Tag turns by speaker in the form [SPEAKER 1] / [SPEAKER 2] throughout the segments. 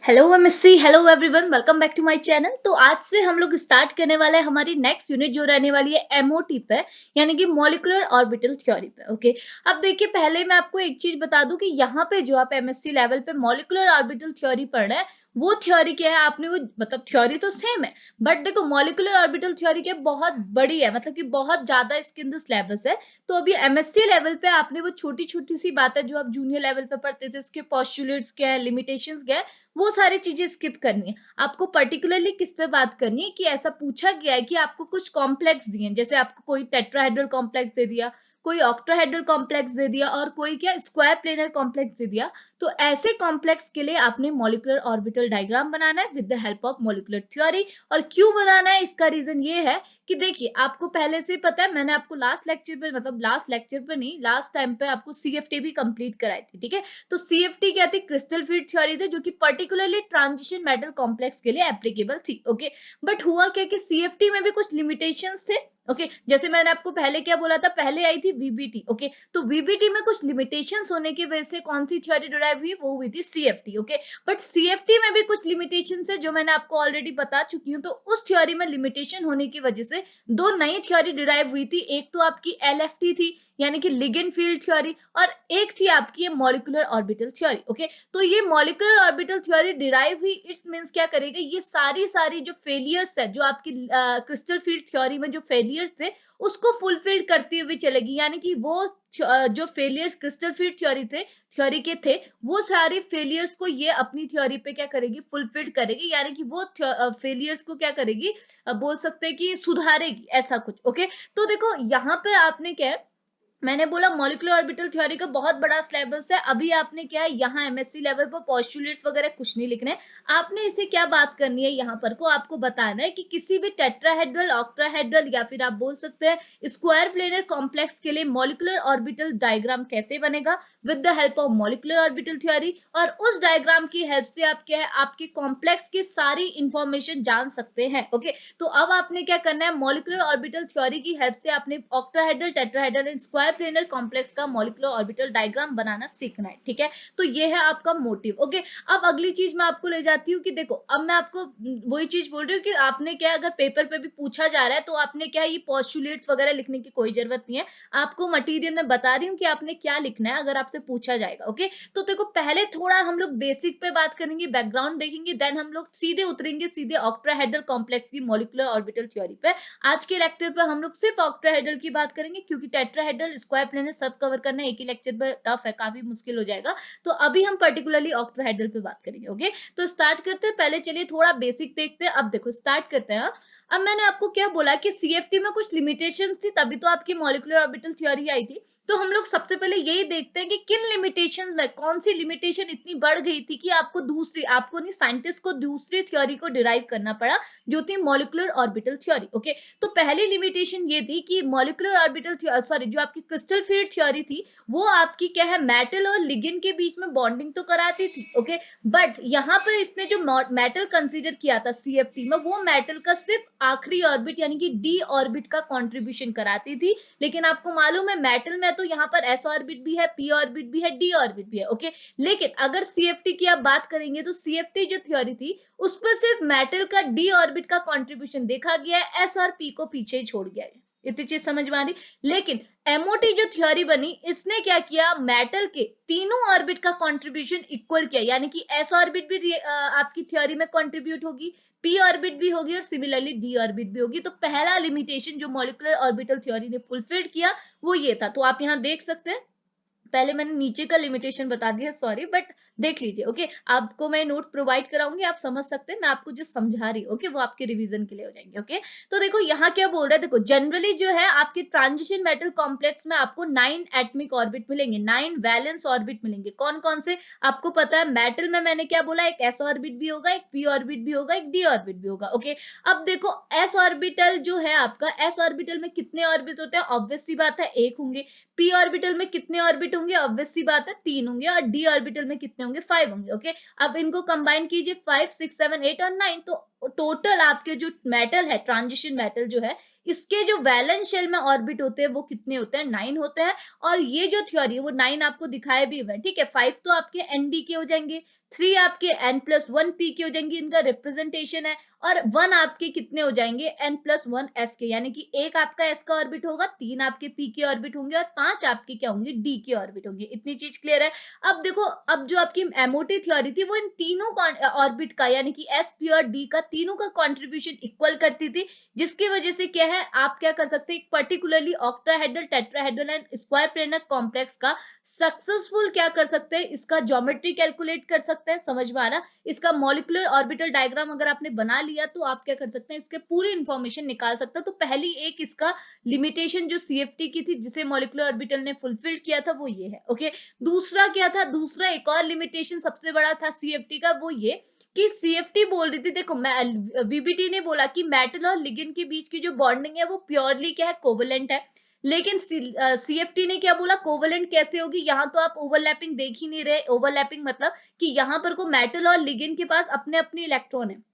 [SPEAKER 1] Hello MSc, hello everyone, welcome back to my channel. तो आज से हम लोग स्टार्ट करने वाले हैं हमारी नेक्स्ट यूनिट जो रहने वाली है एमओटी पे, यानी कि मॉलिक्यूलर ऑर्बिटल थ्योरी पे। ओके, अब देखिए, पहले मैं आपको एक चीज बता दूं कि यहाँ पे जो आप एमएससी लेवल पे मॉलिक्यूलर ऑर्बिटल थ्योरी पढ़ रहे हैं वो थ्योरी क्या है, आपने वो मतलब थ्योरी तो सेम है, बट देखो मॉलिक्यूलर ऑर्बिटल थ्योरी क्या बहुत बड़ी है, मतलब कि बहुत ज्यादा इसके अंदर सिलेबस है। तो अभी एमएससी लेवल पे आपने वो छोटी छोटी सी बातें जो आप जूनियर लेवल पे पढ़ते थे, इसके पोस्टुलेट्स क्या है, लिमिटेशंस क्या है, वो सारी चीजें स्किप करनी है। आपको पर्टिकुलरली किस पे बात करनी है कि ऐसा पूछा गया है कि आपको कुछ कॉम्प्लेक्स दिए, जैसे आपको कोई टेट्राहेड्रल कॉम्प्लेक्स दे दिया, कोई ऑक्टाहेड्रल कॉम्प्लेक्स दे दिया और कोई क्या स्क्वायर प्लेनर कॉम्प्लेक्स दे दिया। तो ऐसे कॉम्प्लेक्स के लिए आपने मॉलिक्यूलर ऑर्बिटल डायग्राम बनाना है with the help of molecular theory. और क्यों बनाना है, इसका रीजन ये है कि देखिए आपको पहले से पता है, मैंने आपको लास्ट लेक्चर पे, मतलब लास्ट लेक्चर पे नहीं, लास्ट टाइम पे आपको सीएफटी भी कंप्लीट कराई थी। ठीक है, तो सीएफटी क्या थी, क्रिस्टल फील्ड थ्योरी थी, जो कि पर्टिकुलरली ट्रांजिशन मेटल कॉम्प्लेक्स के लिए एप्लीकेबल थी। ओके, बट हुआ क्या कि सीएफटी में भी कुछ लिमिटेशंस थे। ओके, जैसे मैंने आपको पहले क्या बोला था, पहले आई थी वीबीटी। ओके, तो वीबीटी में कुछ लिमिटेशंस होने की वजह से कौन सी थ्योरी डिराइव हुई, वो हुई थी सीएफटी। ओके, बट सीएफटी में भी कुछ लिमिटेशंस है जो मैंने आपको ऑलरेडी बता चुकी हूँ। तो उस थ्योरी में लिमिटेशन होने की वजह से दो नई थ्योरी डिराइव हुई थी। एक तो आपकी एलएफटी थी, यानी कि लिगेंड फील्ड थ्योरी, और एक थी आपकी ये मॉलिक्यूलर ऑर्बिटल थ्योरी। ओके, तो ये मॉलिक्यूलर ऑर्बिटल थ्योरी डिराइव हुई, इट मींस क्या करेगा, ये सारी सारी जो फेलियर्स है, जो आपकी क्रिस्टल फील्ड थ्योरी में जो फेलियर्स थे उसको फुलफिल करती हुई चलेगी। यानी कि वो जो फेलियर्स क्रिस्टल फील्ड थ्योरी के थे, वो सारे फेलियर्स को ये अपनी थ्योरी पे क्या करेगी, फुलफिल करेगी। यानी कि वो फेलियर्स को क्या करेगी, बोल सकते हैं कि सुधारेगी, ऐसा कुछ। ओके, तो देखो यहाँ पे आपने क्या है, मैंने बोला मॉलिक्यूलर ऑर्बिटल थ्योरी का बहुत बड़ा सिलेबस है। अभी आपने क्या है, यहाँ एमएससी लेवल पर पोस्टुलेट्स वगैरह कुछ नहीं लिखने हैं। आपने इसे क्या बात करनी है, यहाँ पर को आपको बताना है कि किसी भी टेट्राहेड्रल, ऑक्टाहेड्रल या फिर आप बोल सकते हैं स्क्वायर प्लेनर कॉम्प्लेक्स के लिए मॉलिक्यूलर ऑर्बिटल डायग्राम कैसे बनेगा with the help of molecular orbital theory. और उस डायग्राम की हेल्प से आप क्या है, आपके कॉम्प्लेक्स की सारी इंफॉर्मेशन जान सकते हैं। ओके, तो अब आपने क्या करना है, मॉलिक्यूलर ऑर्बिटल थ्योरी की हेल्प से आपने octahedral, tetrahedral and square planar complex का मॉलिक्यूलर ऑर्बिटल डायग्राम बनाना सीखना है। ठीक है, तो ये है आपका मोटिव। ओके, अब अगली चीज मैं आपको ले जाती हूँ कि देखो, अब मैं आपको वही चीज बोल रही हूँ कि आपने क्या, अगर पेपर पे भी पूछा जा रहा है तो आपने क्या, ये पोस्टुलेट्स वगैरह लिखने की कोई जरूरत नहीं है। आपको मटेरियल में बता रही हूँ कि आपने क्या लिखना है अगर आपसे पूछा जाएगा। ओके, तो देखो पहले थोड़ा हम लोग बेसिक पे बात करेंगे, बैकग्राउंड देखेंगे, देन हम लोग सीधे उतरेंगे सीधे ऑक्टाहेड्रल कॉम्प्लेक्स की मॉलिक्यूलर ऑर्बिटल थ्योरी पे। आज के लेक्चर पे हम लोग सिर्फ ऑक्टाहेड्रल की बात करेंगे, क्योंकि टेट्राहेड्रल, स्क्वायर प्लेनर सब कवर करना एक ही लेक्चर पे टफ है, काफी मुश्किल हो जाएगा। तो अभी हम पर्टिकुलरली ऑक्टाहेड्रल पे बात करेंगे। ओके, तो स्टार्ट करते हैं, पहले चलिए थोड़ा बेसिक देखते हैं। अब देखो स्टार्ट करते हैं। अब मैंने आपको क्या बोला कि सीएफटी में कुछ लिमिटेशंस थी, तभी तो आपकी मॉलिक्यूलर ऑर्बिटल थ्योरी आई थी। तो हम लोग सबसे पहले यही देखते हैं कि किन लिमिटेशंस में कौन सी लिमिटेशन इतनी बढ़ गई थी कि आपको नहीं, साइंटिस्ट को दूसरी थ्योरी को डिराइव करना पड़ा, जो थी मॉलिक्यूलर ऑर्बिटल थ्योरी। ओके, तो पहली लिमिटेशन ये थी कि मॉलिक्यूलर ऑर्बिटल सॉरी, जो आपकी क्रिस्टल फील्ड थ्योरी थी, वो आपकी क्या है, मेटल और लिगेंड के बीच में बॉन्डिंग तो कराती थी। ओके, बट यहाँ पर इसने जो मेटल कंसीडर किया था सीएफटी में, वो मेटल का सिर्फ आखिरी ऑर्बिट यानी कि डी ऑर्बिट का कंट्रीब्यूशन कराती थी। लेकिन आपको मालूम है मेटल में तो यहाँ पर एस ऑर्बिट भी है, पी ऑर्बिट भी है, डी ऑर्बिट भी है। ओके, लेकिन अगर सीएफटी की आप बात करेंगे तो सीएफटी जो थ्योरी थी उस पर सिर्फ मेटल का डी ऑर्बिट का कंट्रीब्यूशन देखा गया है, एस और पी को पीछे ही छोड़ गया है। इतनी चीज समझ में आ रही। लेकिन एमओटी जो थ्योरी बनी, इसने क्या किया, मेटल के तीनों ऑर्बिट का कंट्रीब्यूशन इक्वल किया, यानी कि एस ऑर्बिट भी आपकी थ्योरी में कंट्रीब्यूट होगी, पी ऑर्बिट भी होगी और सिमिलरली डी ऑर्बिट भी होगी। तो पहला लिमिटेशन जो मॉलिक्यूलर ऑर्बिटल थ्योरी ने फुलफिल किया वो ये था। तो आप यहाँ देख सकते हैं, पहले मैंने नीचे का लिमिटेशन बता दिया, सॉरी, बट देख लीजिए। ओके, आपको मैं नोट प्रोवाइड कराऊंगी, आप समझ सकते हैं, मैं आपको जो समझा रही हूँ। ओके, वो आपके रिवीजन के लिए हो जाएंगे। ओके, तो देखो यहाँ क्या बोल रहा है, देखो जनरली जो है आपके ट्रांजिशन मेटल कॉम्प्लेक्स में आपको 9 एटमिक ऑर्बिट मिलेंगे, 9 वैलेंस ऑर्बिट मिलेंगे। कौन कौन से आपको पता है, मेटल में मैंने क्या बोला, एक एस ऑर्बिट भी होगा, एक पी ऑर्बिट भी होगा, एक डी ऑर्बिट भी होगा। ओके, अब देखो एस ऑर्बिटल जो है आपका, एस ऑर्बिटल में कितने ऑर्बिट होते हैं, ऑब्वियस सी बात है एक होंगे। पी ऑर्बिटल में कितने ऑर्बिट होंगे, ऑब्वियस सी बात है 3 होंगे। और डी ऑर्बिटल में कितने होंगे, 5 होंगे। ओके, अब इनको कंबाइन कीजिए, 5 6 7 8 और 9, तो टोटल आपके जो मेटल है, ट्रांजिशन मेटल जो है, इसके जो वैलेंस शेल में ऑर्बिट होते हैं वो कितने होते हैं, 9 होते हैं। और ये जो थ्योरी है वो 9 आपको दिखाए भी हुए हैं, ठीक है। 5 तो आपके एनडी के हो जाएंगे, 3 आपके n+1p के हो जाएंगे, इनका रिप्रेजेंटेशन है। और 1 आपके कितने हो जाएंगे, n+1 s के, यानी कि 1 आपका s का ऑर्बिट होगा, 3 आपके p के ऑर्बिट होंगे और 5 आपके क्या होंगे, d के ऑर्बिट होंगे। इतनी चीज क्लियर है। अब देखो, अब जो आपकी एमओटी थ्योरी थी वो इन तीनों ऑर्बिट का, यानी कि s p और d का, तीनों का कंट्रीब्यूशन इक्वल करती थी, जिसकी वजह से क्या है, आप क्या कर सकते हैं, particularly octahedral, tetrahedral and square planar complex का सक्सेसफुल क्या कर सकते हैं, इसका ज्योमेट्री कैलकुलेट कर सकते हैं। समझ में आ रहा, इसका मॉलिक्यूलर ऑर्बिटल डायग्राम अगर आपने बना लिया तो आप क्या कर सकते हैं, इसके पूरी इंफॉर्मेशन निकाल सकते हैं। तो पहली एक इसका लिमिटेशन जो सीएफटी की थी, जिसे मॉलिक्यूलर ऑर्बिटल ने फुलफिल किया था, वो ये है। ओके, दूसरा क्या था, दूसरा एक और लिमिटेशन सबसे बड़ा था सीएफटी का, वो ये कि सीएफटी बोल रही थी, देखो वीबीटी ने बोला कि मेटल और लिगेंड के बीच की जो बॉन्डिंग है वो प्योरली क्या है, कोवेलेंट है। लेकिन सीएफटी ने क्या बोला, कोवेलेंट कैसे होगी, यहाँ तो आप ओवरलैपिंग देख ही नहीं रहे। ओवरलैपिंग मतलब कि यहाँ पर को मेटल और लिगेंड के पास अपने अपने इलेक्ट्रॉन है।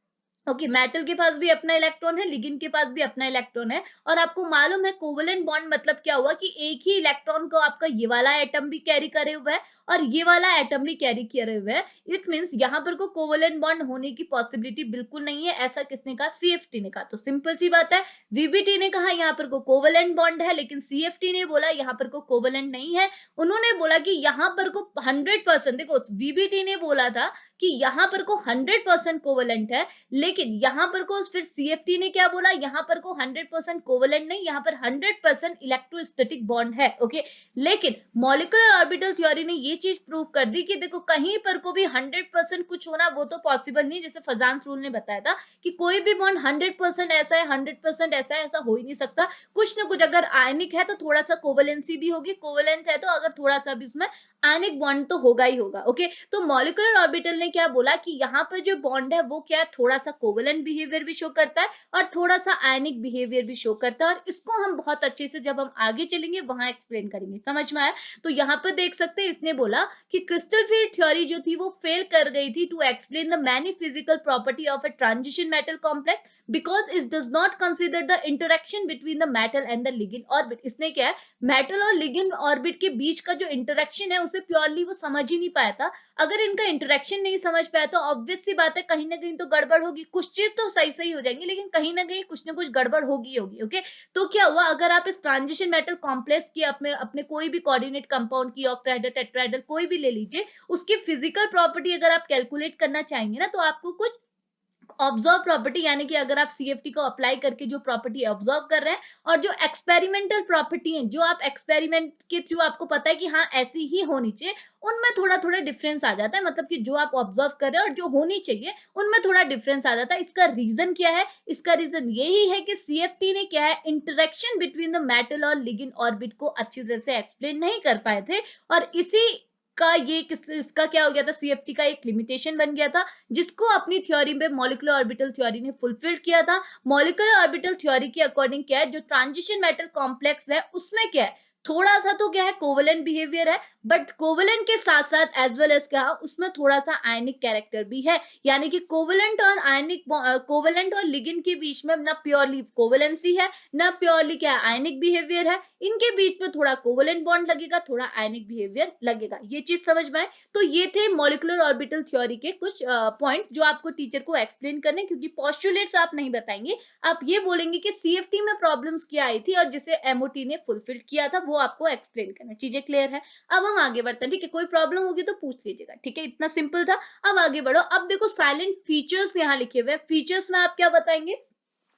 [SPEAKER 1] ओके, मेटल के पास भी अपना इलेक्ट्रॉन है, लिगेंड के पास भी अपना इलेक्ट्रॉन है। और आपको मालूम है कोवेलेंट बॉन्ड मतलब क्या हुआ, कि एक ही इलेक्ट्रॉन को आपका ये वाला एटम भी कैरी करे हुआ है और ये वाला एटम भी कैरी करे हुए है। इट मींस यहाँ पर को कोवेलेंट बॉन्ड होने की पॉसिबिलिटी बिल्कुल नहीं है। ऐसा किसने कहा, सीएफटी ने कहा। तो सिंपल सी बात है, वीबीटी ने कहा यहाँ पर को कोवेलेंट बॉन्ड है, लेकिन सीएफटी ने बोला यहाँ पर को कोवेलेंट नहीं है। उन्होंने बोला कि यहाँ पर को 100%, देखो वीबीटी ने बोला था कि यहाँ पर को 100% कोवेलेंट है, लेकिन यहाँ पर को फिर सीएफटी ने क्या बोला, यहाँ पर को 100% कोवेलेंट नहीं, यहाँ पर 100% इलेक्ट्रोस्टैटिक बॉन्ड है। ओके, लेकिन मॉलिक्यूलर ऑर्बिटल थ्योरी ने ये चीज प्रूव कर दी कि देखो कहीं पर को भी 100% कुछ होना वो तो पॉसिबल नहीं। जैसे फजान्स रूल ने बताया था कि कोई भी बॉन्ड 100% ऐसा है, 100% ऐसा है, ऐसा हो ही नहीं सकता। कुछ ना कुछ, अगर आयनिक है तो थोड़ा सा कोवेलेंसी भी होगी, कोवेलेंट है तो अगर थोड़ा सा भी उसमें आयनिक बॉन्ड तो होगा ही होगा। ओके, तो मॉलिक्यूलर ऑर्बिटल ने क्या बोला कि यहाँ पर जो बॉन्ड है वो क्या है, थोड़ा सा कोवेलेंट बिहेवियर भी शो करता है और थोड़ा सा आयनिक बिहेवियर भी शो करता है। और इसको हम बहुत अच्छे से जब हम आगे चलेंगे वहां एक्सप्लेन करेंगे। समझ में आया? तो यहाँ पर देख सकते हैं, इसने बोला कि क्रिस्टल फील्ड थ्योरी जो थी वो फेल कर गई थी to explain the many physical property of a transition metal complex because it does not consider the interaction between the metal and the ligand orbit. इसने क्या है, मेटल और लिगेंड ऑर्बिट के बीच का जो इंटरेक्शन है उसे प्योरली वो समझ ही नहीं पाया था। अगर इनका इंटरेक्शन नहीं समझ पाया तो ऑब्वियस सी बात है, कहीं ना कहीं तो गड़बड़ होगी। कुछ चीज तो सही सही हो जाएंगी, लेकिन कहीं ना कहीं कुछ ना कुछ गड़बड़ होगी होगी। ओके, तो क्या हुआ, अगर आप इस ट्रांजिशन मेटल कॉम्प्लेक्स की अपने अपने कोई भी कोऑर्डिनेट कंपाउंड की, ऑक्टाहेड्रल, टेट्राहेड्रल, कोई भी ले लीजिए, उसकी फिजिकल प्रॉपर्टी अगर आप कैलकुलेट करना चाहेंगे ना, तो आपको कुछ ऑब्जर्व प्रॉपर्टी, यानी कि अगर आप सीएफटी को अप्लाई करके जो प्रॉपर्टी ऑब्जर्व कर रहे हैं और जो एक्सपेरिमेंटल प्रॉपर्टी है, जो आप एक्सपेरिमेंट के थ्रू आपको पता है कि हाँ ऐसी ही होनी चाहिए, उनमें थोड़ा थोड़ा डिफरेंस आ जाता है। मतलब कि जो आप ऑब्जर्व कर रहे हैं और जो होनी चाहिए उनमें थोड़ा डिफरेंस आ जाता है। इसका रीजन क्या है, इसका रीजन यही है कि सीएफटी ने क्या है, इंटरेक्शन बिटवीन द मेटल और लिगेंड ऑर्बिट को अच्छी तरह से एक्सप्लेन नहीं कर पाए थे। और इसी का ये इसका क्या हो गया था, सीएफटी का एक लिमिटेशन बन गया था, जिसको अपनी थ्योरी में मॉलिक्यूलर ऑर्बिटल थ्योरी ने फुलफिल किया था। मॉलिक्यूलर ऑर्बिटल थ्योरी के अकॉर्डिंग क्या है, जो ट्रांजिशन मेटल कॉम्प्लेक्स है उसमें क्या है, थोड़ा सा तो क्या है, कोवेलेंट बिहेवियर है, बट कोवेलेंट के साथ साथ एज वेल एज क्या, उसमें थोड़ा सा आयनिक कैरेक्टर भी है। यानी कि कोवेलेंट और आयनिक, कोवेलेंट और लिगेंड के बीच में ना प्योरली कोवेलेंसी है, ना प्योरली क्या आयनिक बिहेवियर है। इनके बीच में थोड़ा कोवेलेंट बॉन्ड लगेगा, थोड़ा आयनिक बिहेवियर लगेगा। ये चीज समझ में आए? तो ये थे मॉलिक्यूलर ऑर्बिटल थ्योरी के कुछ पॉइंट जो आपको टीचर को एक्सप्लेन करने, क्योंकि पोस्टुलेट्स आप नहीं बताएंगे, आप ये बोलेंगे कि सीएफटी में प्रॉब्लम्स क्या आई थी और जिसे एमओटी ने फुलफिल किया था, वो आपको एक्सप्लेन करना। चीजें क्लियर है? अब हम आगे बढ़ते हैं, ठीक है? कोई प्रॉब्लम होगी तो पूछ लीजिएगा, ठीक है? इतना सिंपल था। अब आगे बढ़ो। अब देखो साइलेंट फीचर्स यहाँ लिखे हुए हैं। फीचर्स में आप क्या बताएंगे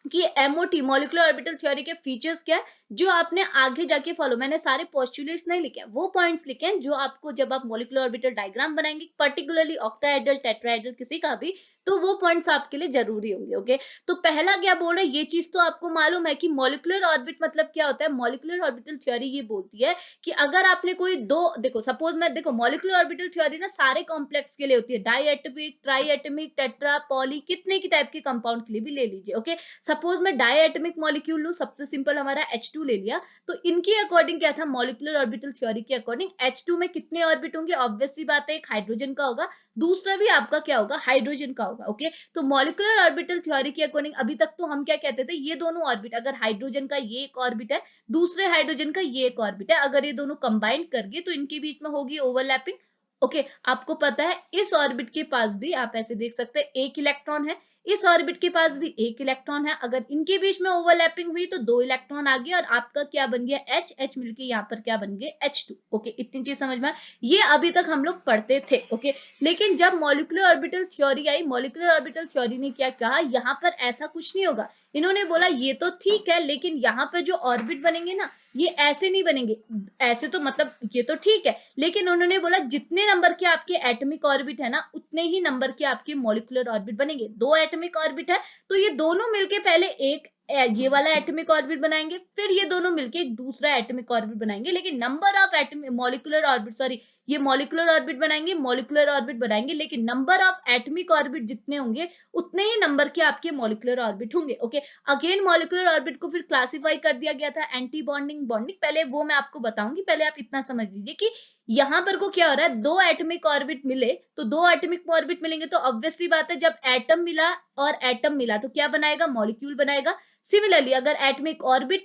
[SPEAKER 1] कि एमओटी मॉलिक्यूलर ऑर्बिटल थ्योरी के फीचर्स क्या है, जो आपने आगे जाके फॉलो, मैंने सारे पोस्टुलेट्स नहीं लिखे हैं, वो पॉइंट्स लिखे हैं जो आपको जब आप मॉलिक्यूलर ऑर्बिटल डायग्राम बनाएंगे, पर्टिकुलरली ऑक्टाहेड्रल, टेट्राहेड्रल, किसी का भी, तो वो पॉइंट्स आपके लिए जरूरी होंगे। ओके, तो पहला क्या बोल रहे हैं, ये चीज तो आपको मालूम है कि मॉलिक्यूलर ऑर्बिट मतलब क्या होता है। मॉलिक्यूलर ऑर्बिटल थ्योरी ये बोलती है कि अगर आपने कोई दो, देखो सपोज मैं, देखो मॉलिक्यूलर ऑर्बिटल थ्योरी ना सारे कॉम्प्लेक्स के लिए होती है, diatomic, triatomic, tetra, poly, कितने की टाइप के कंपाउंड के लिए भी ले लीजिए। ओके, सपोज मैं डाई एटमिक मॉलिक्यूल लूं, सबसे सिंपल हमारा H2 ले लिया, तो इनकी अकॉर्डिंग क्या था, मॉलिक्यूलर ऑर्बिटल थ्योरी के अकॉर्डिंग H2 में कितने ऑर्बिट होंगे, ऑब्वियस सी बात है एक हाइड्रोजन का होगा, दूसरा भी आपका क्या होगा, हाइड्रोजन का होगा। ओके, तो मॉलिक्यूलर ऑर्बिटल थ्योरी के अकॉर्डिंग अभी तक तो हम क्या कहते थे, ये दोनों ऑर्बिट, अगर हाइड्रोजन का ये एक ऑर्बिट है, दूसरे हाइड्रोजन का ये एक ऑर्बिट है, अगर ये दोनों कंबाइन कर गए तो इनके बीच में होगी ओवरलैपिंग। ओके, आपको पता है इस ऑर्बिट के पास भी आप ऐसे देख सकते हैं एक इलेक्ट्रॉन है, इस ऑर्बिट के पास भी एक इलेक्ट्रॉन है, अगर इनके बीच में ओवरलैपिंग हुई तो दो इलेक्ट्रॉन आ गए और आपका क्या बन गया, H H मिलके यहाँ पर क्या बन गए, H2। ओके, इतनी चीज समझ में, ये अभी तक हम लोग पढ़ते थे। ओके, लेकिन जब मॉलिक्यूलर ऑर्बिटल थ्योरी आई, मॉलिक्यूलर ऑर्बिटल थ्योरी ने क्या कहा, यहाँ पर ऐसा कुछ नहीं होगा। इन्होंने बोला ये तो ठीक है, लेकिन यहाँ पर जो ऑर्बिट बनेंगे ना, ये ऐसे नहीं बनेंगे, ऐसे तो मतलब ये तो ठीक है, लेकिन उन्होंने बोला जितने नंबर के आपके एटॉमिक ऑर्बिट है ना, उतने ही नंबर के आपके मॉलिक्यूलर ऑर्बिट बनेंगे। दो एटॉमिक ऑर्बिट है तो ये दोनों मिलके पहले एक ये वाला एटॉमिक ऑर्बिट बनाएंगे, फिर ये दोनों मिलके एक दूसरा एटॉमिक ऑर्बिट बनाएंगे, लेकिन number of atomic molecular orbit, sorry, ये मॉलिक्यूलर ऑर्बिट बनाएंगे, मॉलिक्यूलर ऑर्बिट बनाएंगे, लेकिन नंबर ऑफ एटॉमिक ऑर्बिट जितने होंगे उतने ही नंबर के आपके मॉलिक्यूलर ऑर्बिट होंगे। ओके, अगेन मॉलिक्यूलर ऑर्बिट को फिर क्लासिफाई कर दिया गया था एंटी बॉन्डिंग, बॉन्डिंग, पहले वो मैं आपको बताऊंगी, पहले आप इतना समझ लीजिए कि यहां पर को क्या हो रहा है, दो एटॉमिक ऑर्बिट मिले, तो दो एटॉमिक ऑर्बिट मिलेंगे तो ऑब्वियस सी बात है जब एटम मिला और एटम मिला तो क्या बनाएगा, मॉलिक्यूल बनाएगा। सिमिलरली अगर एटॉमिक ऑर्बिट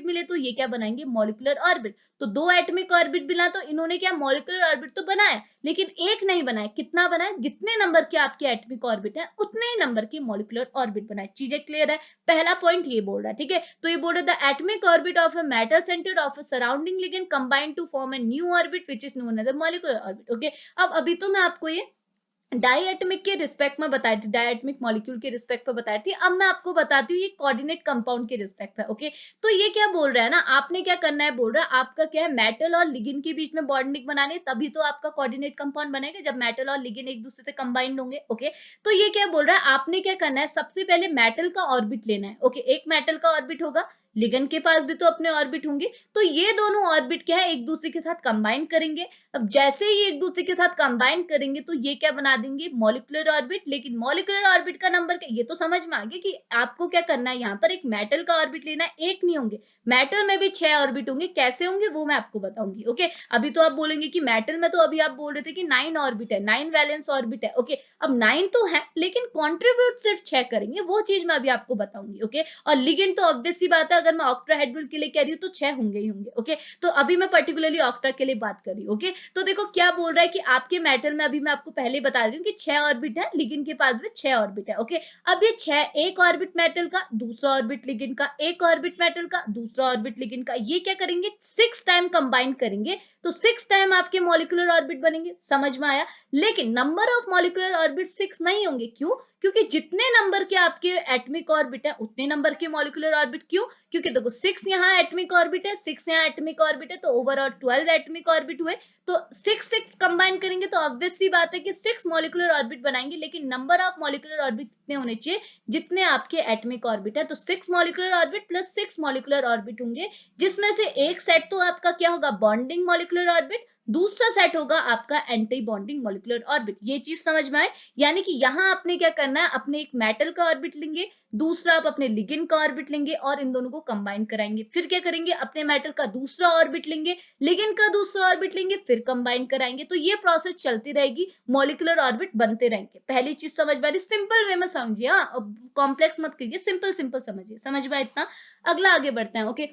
[SPEAKER 1] मिले तो ये क्या बनाएंगे, मॉलिक्यूलर ऑर्बिट। तो दो एटॉमिक ऑर्बिट मिला तो इन्होंने क्या, मॉलिक्यूलर ऑर्बिट तो बनाया, लेकिन एक नहीं बनाया, कितना बनाया, जितने नंबर के आपके एटॉमिक ऑर्बिट है उतने ही नंबर के मॉलिक्यूलर ऑर्बिट बनाए। चीजें क्लियर है, पहला पॉइंट ये बोल रहा है। ठीक है, तो ये बोल रहा है the atomic orbit of a matter centre of a surrounding ligand combine to form a new orbit which is known as a molecular orbit. Okay, अब अभी तो मैं आपको ये डाइएटमिक के रिस्पेक्ट में बताई थी, डाइएटमिक मॉलिक्यूल के रिस्पेक्ट में बताई थी, अब मैं आपको बताती हूँ ये कोऑर्डिनेट कंपाउंड के रिस्पेक्ट में। ओके, तो ये क्या बोल रहा है ना, आपने क्या करना है, बोल रहा है आपका क्या है, मेटल और लिगेन के बीच में बॉन्डिंग बनानी है, तभी तो आपका कोऑर्डिनेट कंपाउंड बनेगा जब मेटल और लिगेन एक दूसरे से कंबाइंड होंगे। ओके, तो ये क्या बोल रहा है, आपने क्या करना है, सबसे पहले मेटल का ऑर्बिट लेना है। ओके, एक मेटल का ऑर्बिट होगा, लिगेन के पास भी तो अपने ऑर्बिट होंगे, तो ये दोनों ऑर्बिट क्या है, एक दूसरे के साथ कंबाइन करेंगे। अब जैसे ही एक दूसरे के साथ कंबाइन करेंगे तो ये क्या बना देंगे, मॉलिक्यूलर ऑर्बिट। लेकिन मॉलिक्यूलर ऑर्बिट का नंबर क्या, ये तो समझ में आ गया कि आपको क्या करना है, यहाँ पर एक मेटल का ऑर्बिट लेना है, एक नहीं होंगे, मेटल में भी 6 ऑर्बिट होंगे। कैसे होंगे वो मैं आपको बताऊंगी। ओके, अभी तो आप बोलेंगे कि मेटल में तो अभी आप बोल रहे थे कि 9 ऑर्बिट है, 9 वैलेंस ऑर्बिट है। ओके, अब 9 तो है, लेकिन कॉन्ट्रीब्यूट सिर्फ 6 करेंगे, वो चीज मैं अभी आपको बताऊंगी। ओके, और लिगेंड तो ऑब्वियस सी बात है, अगर मैं ऑक्टाहेड्रल के लिए कह रही हूँ तो 6 होंगे ही होंगे। ओके, तो अभी मैं पर्टिकुलरली ऑक्टा के लिए बात कर रही हूँ। ओके, तो देखो क्या बोल रहा है कि आपके मेटल में, अभी मैं आपको पहले बता रही हूँ कि 6 ऑर्बिट है, लिगेंड के पास भी 6 ऑर्बिट है। ओके, अब ये 6, एक ऑर्बिट मेटल का, दूसरा ऑर्बिट लिगेंड का, एक ऑर्बिट मेटल का, दूसरा ऑर्बिट लिगेंड का, ये क्या करेंगे, 6 टाइम कंबाइन करेंगे, तो 6 टाइम आपके मॉलिक्यूलर ऑर्बिट बनेंगे। समझ में आया, लेकिन नंबर ऑफ मॉलिक्यूलर ऑर्बिट 6 नहीं होंगे, क्यों, क्योंकि जितने नंबर के आपके एटॉमिक ऑर्बिट है उतने नंबर के मॉलिक्यूलर ऑर्बिट। क्यों, क्योंकि देखो 6 यहाँ एटॉमिक ऑर्बिट है, 6 यहाँ एटॉमिक ऑर्बिट है, तो ओवरऑल 12 एटॉमिक ऑर्बिट हुए, तो 6 कंबाइन करेंगे तो ऑब्वियस सी बात है कि 6 मॉलिक्यूलर ऑर्बिट बनाएंगे, लेकिन नंबर ऑफ मॉलिक्यूलर ऑर्बिट कितने होने चाहिए, जितने आपके एटॉमिक ऑर्बिट है, तो 6 molecular orbit plus 6 molecular orbit होंगे, जिसमें से एक सेट तो आपका क्या होगा, बॉन्डिंग मॉलिक्यूलर ऑर्बिट, दूसरा सेट होगा आपका एंटी बॉन्डिंग मॉलिक्यूलर ऑर्बिट। ये चीज समझ में आए, यानी कि यहां आपने क्या करना है, अपने एक मेटल का ऑर्बिट लेंगे, दूसरा आप अपने लिगेंड का ऑर्बिट लेंगे और इन दोनों को कंबाइन कराएंगे, फिर क्या करेंगे, अपने मेटल का दूसरा ऑर्बिट लेंगे, लिगेंड का दूसरा ऑर्बिट लेंगे, फिर कंबाइन कराएंगे, तो ये प्रोसेस चलती रहेगी, मॉलिक्यूलर ऑर्बिट बनते रहेंगे। पहली चीज समझ में आ रही, सिंपल वे में समझिए, हाँ, कॉम्प्लेक्स मत करिए, सिंपल सिंपल समझिए, समझ में इतना। अगला आगे बढ़ते हैं। ओके,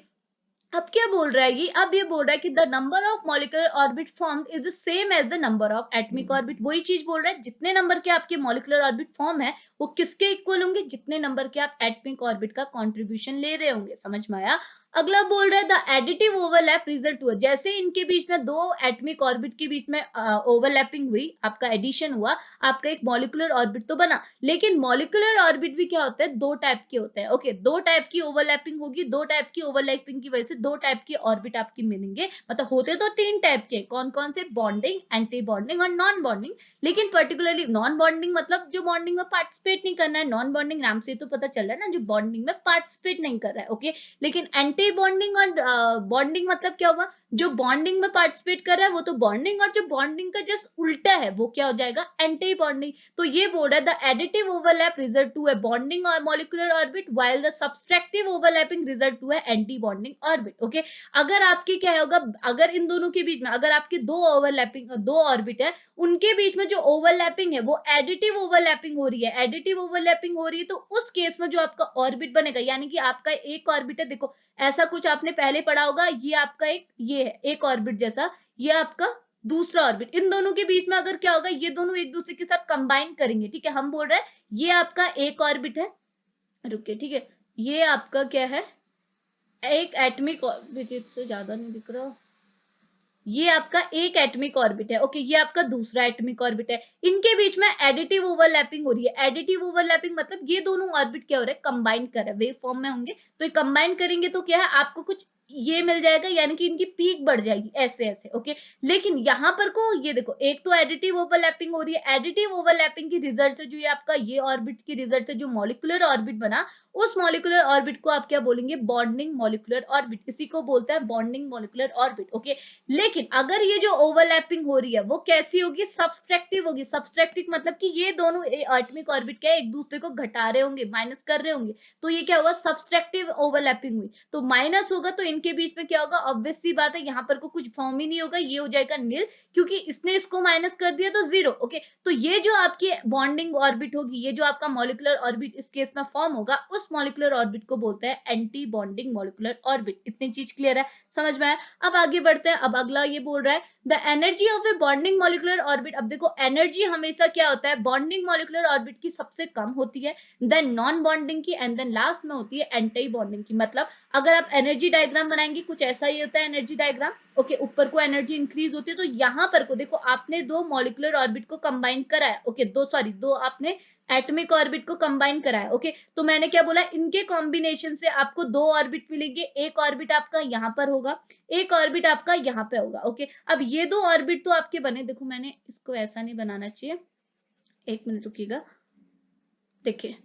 [SPEAKER 1] अब क्या बोल रहा है ये, अब ये बोल रहा है कि the number of molecular orbit formed is the same as the number of atomic orbit. वही चीज बोल रहा है, जितने नंबर के आपके मॉलिक्यूलर ऑर्बिट फॉर्म है वो किसके इक्वल होंगे, जितने नंबर के आप एटॉमिक ऑर्बिट का कंट्रीब्यूशन ले रहे होंगे। समझ में आया। अगला बोल रहा है द एडिटिव ओवरलैप रिजल्ट हुआ, जैसे इनके बीच में दो एटॉमिक ऑर्बिट के बीच में ओवरलैपिंग हुई, आपका एडिशन हुआ, आपका एक मॉलिक्यूलर ऑर्बिट तो बना, लेकिन मॉलिक्यूलर ऑर्बिट भी क्या होता है, दो टाइप के होते हैं। ओके, दो टाइप की ओवरलैपिंग होगी, दो टाइप की ओवरलैपिंग की वजह से दो टाइप के ऑर्बिट आपकी मिलेंगे, मतलब होते तो 3 टाइप के, कौन कौन से, बॉन्डिंग, एंटी बॉन्डिंग और नॉन बॉन्डिंग। लेकिन पर्टिकुलरली नॉन बॉन्डिंग मतलब जो बॉन्डिंग में पार्टिसिपेट नहीं करना है, नॉन बॉन्डिंग नाम से तो पता चल रहा है ना, जो बॉन्डिंग में पार्टिसिपेट नहीं कर रहा है। ओके, लेकिन एंटी बॉन्डिंग और बॉन्डिंग मतलब क्या हुआ, जो बॉन्डिंग में पार्टिसिपेट कर रहा है वो तो बॉन्डिंग, और जो बॉन्डिंग का जस्ट उल्टा है वो क्या हो जाएगा, एंटी बॉन्डिंग। तो ये बोल रहा है the additive overlap result to a bonding और molecular orbit while the subtractive overlapping result to a anti bonding orbit. Okay, अगर आपके क्या होगा, अगर इन दोनों के बीच में अगर आपके दो ऑर्बिट है, उनके बीच में जो ओवरलैपिंग है वो एडिटिव ओवरलैपिंग हो रही है, एडिटिव ओवरलैपिंग हो रही है, तो उस केस में जो आपका ऑर्बिट बनेगा, यानी कि आपका एक ऑर्बिट है, देखो ऐसा कुछ आपने पहले पढ़ा होगा, ये आपका ये है एक ऑर्बिट जैसा, ये आपका दूसरा ऑर्बिट, इन दोनों के बीच में अगर क्या होगा, ये दोनों एक दूसरे के साथ कंबाइन करेंगे, ठीक है, हम बोल रहे हैं ये आपका एक ऑर्बिट है, रुके, ठीक है, ये आपका क्या है, एक एटमिक ऑर्बिट, से ज्यादा नहीं दिख रहा, ये आपका एक एटमिक ऑर्बिट है, ओके, ये आपका दूसरा एटमिक ऑर्बिट है, इनके बीच में एडिटिव ओवरलैपिंग हो रही है। एडिटिव ओवरलैपिंग मतलब ये दोनों ऑर्बिट क्या हो रहे हैं, कंबाइन कर रहे हैं, वेव फॉर्म में होंगे, तो ये कंबाइन करेंगे तो क्या है, आपको कुछ ये मिल जाएगा, यानी कि इनकी पीक बढ़ जाएगी ऐसे ऐसे, ओके। लेकिन यहाँ पर को ये देखो, एक तो एडिटिव ओवरलैपिंग हो रही है, एडिटिव ओवरलैपिंग की रिजल्ट से जो ये आपका ये ऑर्बिट की रिजल्ट से जो मॉलिक्यूलर ऑर्बिट बना, उस मॉलिक्यूलर ऑर्बिट को आप क्या बोलेंगे, बॉन्डिंग मॉलिक्यूलर ऑर्बिट, इसी को बोलते हैं बॉन्डिंग मॉलिक्यूलर ऑर्बिट, ओके। लेकिन अगर ये जो ओवरलैपिंग हो रही है वो कैसी होगी, सबट्रैक्टिव होगी। सबट्रैक्टिव मतलब कि ये दोनों एटॉमिक ऑर्बिट क्या एक दूसरे को घटा रहे होंगे, माइनस कर रहे होंगे, तो ये क्या होगा, सबट्रैक्टिव ओवरलैपिंग हुई, तो माइनस होगा, तो इनके बीच में क्या होगा, ऑब्वियस सी बात है, यहाँ पर को कुछ फॉर्म ही नहीं होगा, ये हो जाएगा नील, क्योंकि इसने इसको माइनस कर दिया तो जीरो, ओके। तो ये जो आपकी बॉन्डिंग ऑर्बिट होगी, ये जो आपका मॉलिक्यूलर ऑर्बिट इस केस में फॉर्म होगा, उस मॉलिक्यूलर ऑर्बिट को बोलते हैं एंटी बॉन्डिंग मॉलिक्यूलर ऑर्बिट। इतनी चीज क्लियर है, समझ में आया। अब आगे बढ़ते हैं, अब अगला ये बोल रहा है the energy of A bonding molecular orbit. अब देखो एनर्जी हमेशा क्या होता है, बॉन्डिंग मॉलिक्यूलर ऑर्बिट की सबसे कम होती है, देन नॉन बॉन्डिंग की, एंड देन लास्ट में होती है एंटी बॉन्डिंग की। मतलब अगर आप एनर्जी डायग्राम बनाएंगे, कुछ ऐसा ही होता है एनर्जी डायग्राम, ओके, ऊपर को एनर्जी इंक्रीज होती है, तो यहाँ पर को देखो आपने दो मॉलिक्यूलर ऑर्बिट को कंबाइन करा है, ओके, दो आपने एटॉमिक ऑर्बिट को कंबाइन करा है, ओके। तो मैंने क्या बोला, इनके कॉम्बिनेशन से आपको दो ऑर्बिट मिलेंगे, एक ऑर्बिट आपका यहाँ पर होगा, एक ऑर्बिट आपका यहाँ पे होगा, ओके। अब ये दो ऑर्बिट तो आपके बने, देखो मैंने इसको ऐसा नहीं बनाना चाहिए, एक मिनट रुकिएगा, देखिए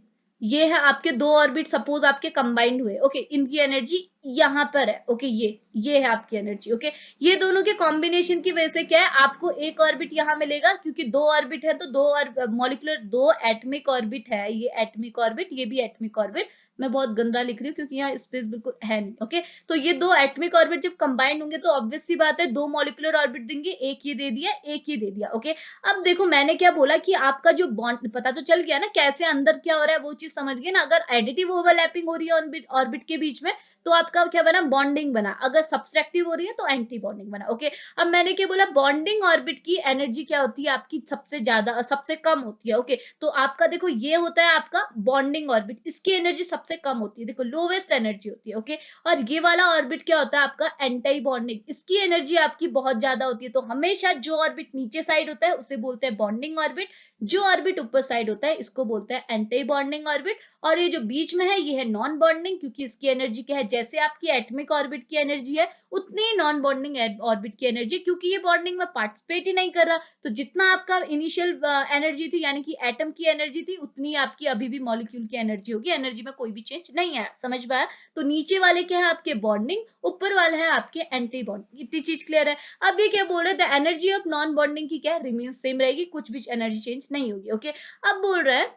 [SPEAKER 1] ये है आपके दो ऑर्बिट, सपोज आपके कंबाइंड हुए, ओके, इनकी एनर्जी यहाँ पर है, ओके, ये है आपकी एनर्जी, ओके। ये दोनों के कॉम्बिनेशन की वजह से क्या है, आपको एक ऑर्बिट यहाँ मिलेगा, क्योंकि दो ऑर्बिट है तो दो मॉलिक्यूलर, दो एटमिक ऑर्बिट है, ये एटमिक ऑर्बिट, ये भी एटमिक ऑर्बिट, मैं बहुत गंदा लिख रही हूँ क्योंकि यहाँ स्पेस बिल्कुल है नहीं, ओके। तो ये दो एटमिक ऑर्बिट जब कंबाइंड होंगे तो ऑब्वियस सी बात है दो मॉलिक्यूलर ऑर्बिट देंगे, एक ये दे दिया, एक ये दे दिया, ओके। अब देखो मैंने क्या बोला कि आपका जो बॉन्ड पता तो चल गया ना, कैसे अंदर क्या हो रहा है वो चीज समझ गए ना। अगर एडिटिव ओवरलैपिंग हो रही है ऑर्बिट के बीच में, तो आपका क्या बना, बॉन्डिंग बना, अगर सबट्रैक्टिव हो रही है तो एंटी बॉन्डिंग बना, ओके। अब मैंने क्या बोला, बॉन्डिंग ऑर्बिट की एनर्जी क्या होती है आपकी, सबसे ज्यादा सबसे कम होती है, ओके। तो आपका देखो ये होता है आपका बॉन्डिंग ऑर्बिट, इसकी एनर्जी सबसे कम होती है, देखो लोवेस्ट एनर्जी होती है, ओके। और ये वाला ऑर्बिट क्या होता है आपका एंटी बॉन्डिंग, इसकी एनर्जी आपकी बहुत ज्यादा होती है। तो हमेशा जो ऑर्बिट नीचे साइड होता है उसे बोलते हैं बॉन्डिंग ऑर्बिट, जो ऑर्बिट ऊपर साइड होता है इसको बोलते हैं एंटी बॉन्डिंग ऑर्बिट, और ये जो बीच में है ये है नॉन बॉन्डिंग, क्योंकि इसकी एनर्जी क्या है, जैसे आपकी एटमिक ऑर्बिट की एनर्जी है उतनी ही नॉन बॉन्डिंग ऑर्बिट की एनर्जी, क्योंकि ये बॉन्डिंग में पार्टिसिपेट ही नहीं कर रहा, तो जितना आपका इनिशियल एनर्जी थी यानी कि एटम की एनर्जी थी, उतनी आपकी अभी भी मॉलिक्यूल की एनर्जी होगी, एनर्जी में कोई भी चेंज नहीं आया, समझ में आया। तो नीचे वाले क्या है आपके बॉन्डिंग, ऊपर वाले है आपके एंटी बॉन्डिंग, इतनी चीज क्लियर है। अब ये क्या बोल रहे हैं, the energy of non bonding की क्या रिमेन सेम रहेगी, कुछ भी एनर्जी चेंज नहीं होगी, ओके। अब बोल रहा है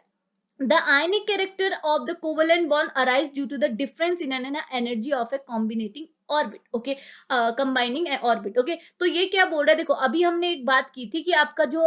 [SPEAKER 1] the ionic character of the covalent bond arise due to the difference in an energy of a combinating orbit, okay, combining orbit, okay. तो ये क्या बोल रहा है, देखो अभी हमने एक बात की थी कि आपका जो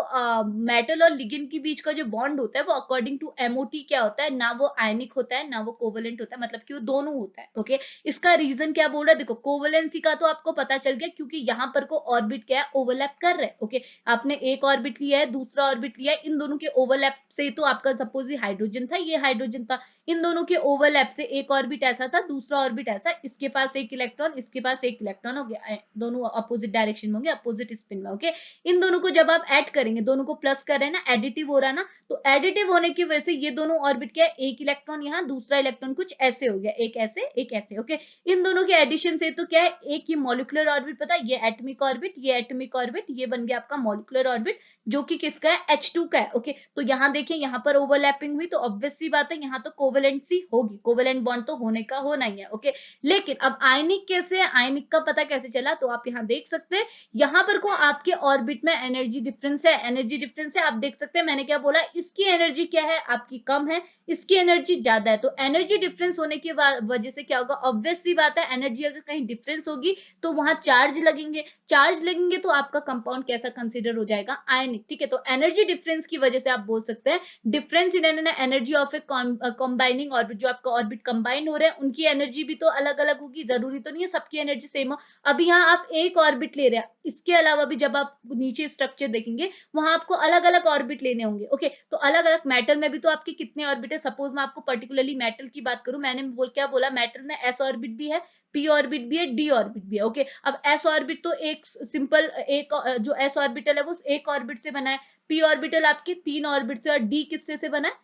[SPEAKER 1] मेटल और लिगेंड के बीच का जो बॉन्ड होता है वो अकॉर्डिंग टू एमओटी क्या होता है, ना वो आयनिक होता है ना वो कोवलेंट होता है, मतलब कि वो दोनों होता है, ओके। इसका रीजन क्या बोल रहा है, देखो कोवलेंसी का तो आपको पता चल गया, क्योंकि यहाँ पर को ऑर्बिट क्या है, ओवरलैप कर रहे हैं, ओके। आपने एक ऑर्बिट लिया है, दूसरा ऑर्बिट लिया है, इन दोनों के ओवरलैप से तो आपका सपोज ये हाइड्रोजन था, ये हाइड्रोजन था, इन दोनों के ओवरलैप से एक ऑर्बिट ऐसा था, दूसरा ऑर्बिट ऐसा, इसके पास एक इलेक्ट्रॉन, इसके पास एक इलेक्ट्रॉन हो गया, दोनों अपोजिट डायरेक्शन में होंगे, अपोजिट स्पिन में, ओके। इन दोनों को जब आप ऐड करेंगे, दोनों को प्लस कर रहे हैं ना, एडिटिव हो रहा है ना, तो एडिटिव होने की वजह से ये दोनों ऑर्बिट क्या है, एक इलेक्ट्रॉन यहाँ, दूसरा इलेक्ट्रॉन कुछ ऐसे हो गया, एक ऐसे, ओके। इन दोनों के एडिशन से तो क्या है, एक ही मॉलिक्यूलर ऑर्बिट, पता है ये एटमिक ऑर्बिट, ये एटमिक ऑर्बिट, ये बन गया आपका मॉलिक्यूलर ऑर्बिट, जो कि किसका है, H2 का है, ओके। तो यहाँ देखिए यहाँ पर ओवरलैपिंग हुई, तो ऑब्वियस सी बात है यहाँ तो कोवेलेंसी होगी, कोवेलेंट बॉन्ड तो होने का होना ही है, ओके। लेकिन अब आयनिक कैसे है, आयनिक का पता कैसे चला, तो आप यहाँ देख सकते हैं, यहाँ पर को आपके ऑर्बिट में एनर्जी डिफरेंस है, एनर्जी डिफरेंस है, आप देख सकते हैं मैंने क्या बोला, इसकी एनर्जी क्या है, आपकी कम है, इसकी एनर्जी ज्यादा है, तो एनर्जी डिफरेंस होने की वजह से क्या होगा, ऑब्वियस सी बात है, एनर्जी अगर कहीं डिफरेंस होगी तो वहां चार्ज लगेंगे, चार्ज लगेंगे तो आपका कंपाउंड कैसा कंसीडर हो जाएगा, आयनिक, ठीक है। तो एनर्जी डिफरेंस की वजह से आप बोल सकते हैं difference in energy of A combining orbit, जो आपका ऑर्बिट कंबाइन हो रहे हैं उनकी एनर्जी भी तो अलग अलग होगी, जरूरी तो नहीं है सबकी एनर्जी सेम हो। अभी यहाँ आप एक ऑर्बिट ले रहे हैं, इसके अलावा भी जब आप नीचे स्ट्रक्चर देखेंगे वहां आपको अलग अलग ऑर्बिट लेने होंगे, ओके। तो अलग अलग मेटल में भी तो आपके कितने ऑर्बिट है, सपोज मैं आपको पर्टिकुलरली मेटल की बात करूं, मैंने क्या बोला, मेटल में एस ऑर्बिट भी है, पी ऑर्बिट भी है, डी ऑर्बिट भी है, ओके। अब एस ऑर्बिट तो एक सिंपल एक जो एस ऑर्बिटल है वो एक ऑर्बिट से बना है, पी ऑर्बिटल आपके 3 ऑर्बिट से, और डी किससे से बना है,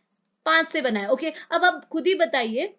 [SPEAKER 1] 5 से बना है, ओके। अब आप खुद ही बताइए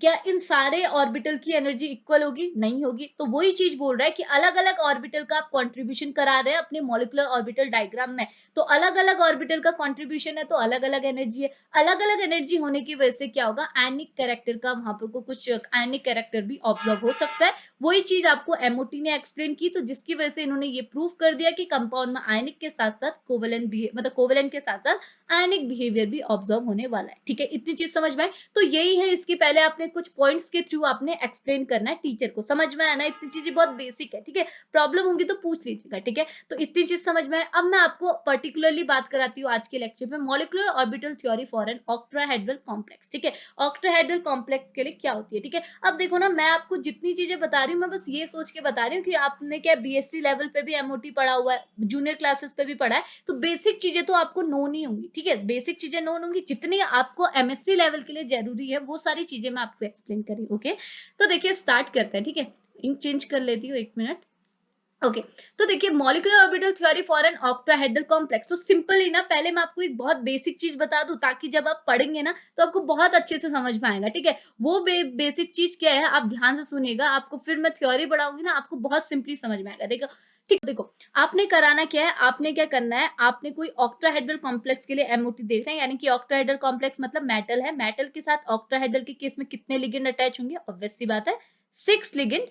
[SPEAKER 1] क्या इन सारे ऑर्बिटल की एनर्जी इक्वल होगी, नहीं होगी। तो वही चीज बोल रहा है कि अलग अलग ऑर्बिटल का आप कंट्रीब्यूशन करा रहे हैं अपने मॉलिक्यूलर ऑर्बिटल डायग्राम में, तो अलग अलग ऑर्बिटल का कंट्रीब्यूशन है तो अलग अलग एनर्जी है, अलग अलग एनर्जी होने की वजह से क्या होगा, आयनिक कैरेक्टर का वहां पर को कुछ आयनिक कैरेक्टर भी ऑब्जर्व हो सकता है। वही चीज आपको एमओटी ने एक्सप्लेन की, तो जिसकी वजह से इन्होंने ये प्रूव कर दिया कि कंपाउंड में आयनिक के साथ साथ कोवेलेंट भी, मतलब कोवेलेंट के साथ साथ आयनिक बिहेवियर भी ऑब्जर्व होने वाला है, ठीक है। इतनी चीज समझ में आए, तो यही है, इसके पहले आपने कुछ पॉइंट्स के थ्रू आपने एक्सप्लेन करना है टीचर को, समझ में आना, इतनी चीजें बहुत बेसिक है, ठीक है। प्रॉब्लम होगी तो पूछ लीजिएगा, ठीक है। तो इतनी चीज समझ में आए। अब मैं आपको पर्टिकुलरली बात कराती हूँ आज के लेक्चर में molecular orbital theory for an octahedral complex, ठीक है। ऑक्टाहेड्रल कॉम्प्लेक्स के लिए क्या होती है, ठीक है। अब देखो ना, मैं आपको जितनी चीजें बता रही हूँ मैं बस ये सोच के बता रही हूँ कि आपने क्या बीएससी लेवल पे भी एमओटी पढ़ा हुआ है, जूनियर क्लासेस पे भी पढ़ा है, तो बेसिक चीजें तो आपको नोन ही होंगी, ठीक है। बेसिक चीजें नोन होंगी, जितनी आपको एमएससी लेवल के लिए जरूरी है वो सारी चीजें मैं आपको एक्सप्लेन करी, ओके। तो देखिए स्टार्ट करते हैं, ठीक है। इंक चेंज कर लेती हूँ, एक मिनट, ओके। तो देखिए molecular orbital theory for an octahedral complex, तो सिंपल ही ना, पहले मैं आपको एक बहुत बेसिक चीज बता दूं ताकि जब आप पढ़ेंगे ना तो आपको बहुत अच्छे से समझ में आएगा, ठीक है। वो बेसिक चीज क्या है, आप ध्यान से सुनिएगा, आपको फिर मैं थ्योरी बढ़ाऊंगी ना, आपको बहुत सिंपली समझ में आएगा, देखो, ठीक। देखो आपने कराना क्या है, आपने क्या करना है, आपने कोई ऑक्टाहेड्रल कॉम्प्लेक्स के लिए एमओटी देख रहे हैं, यानी कि ऑक्टाहेड्रल कॉम्प्लेक्स मतलब मेटल है, मेटल के साथ ऑक्टाहेड्रल के केस में कितने लिगेंड अटैच होंगे, ऑब्वियस सी बात है 6 लिगेंड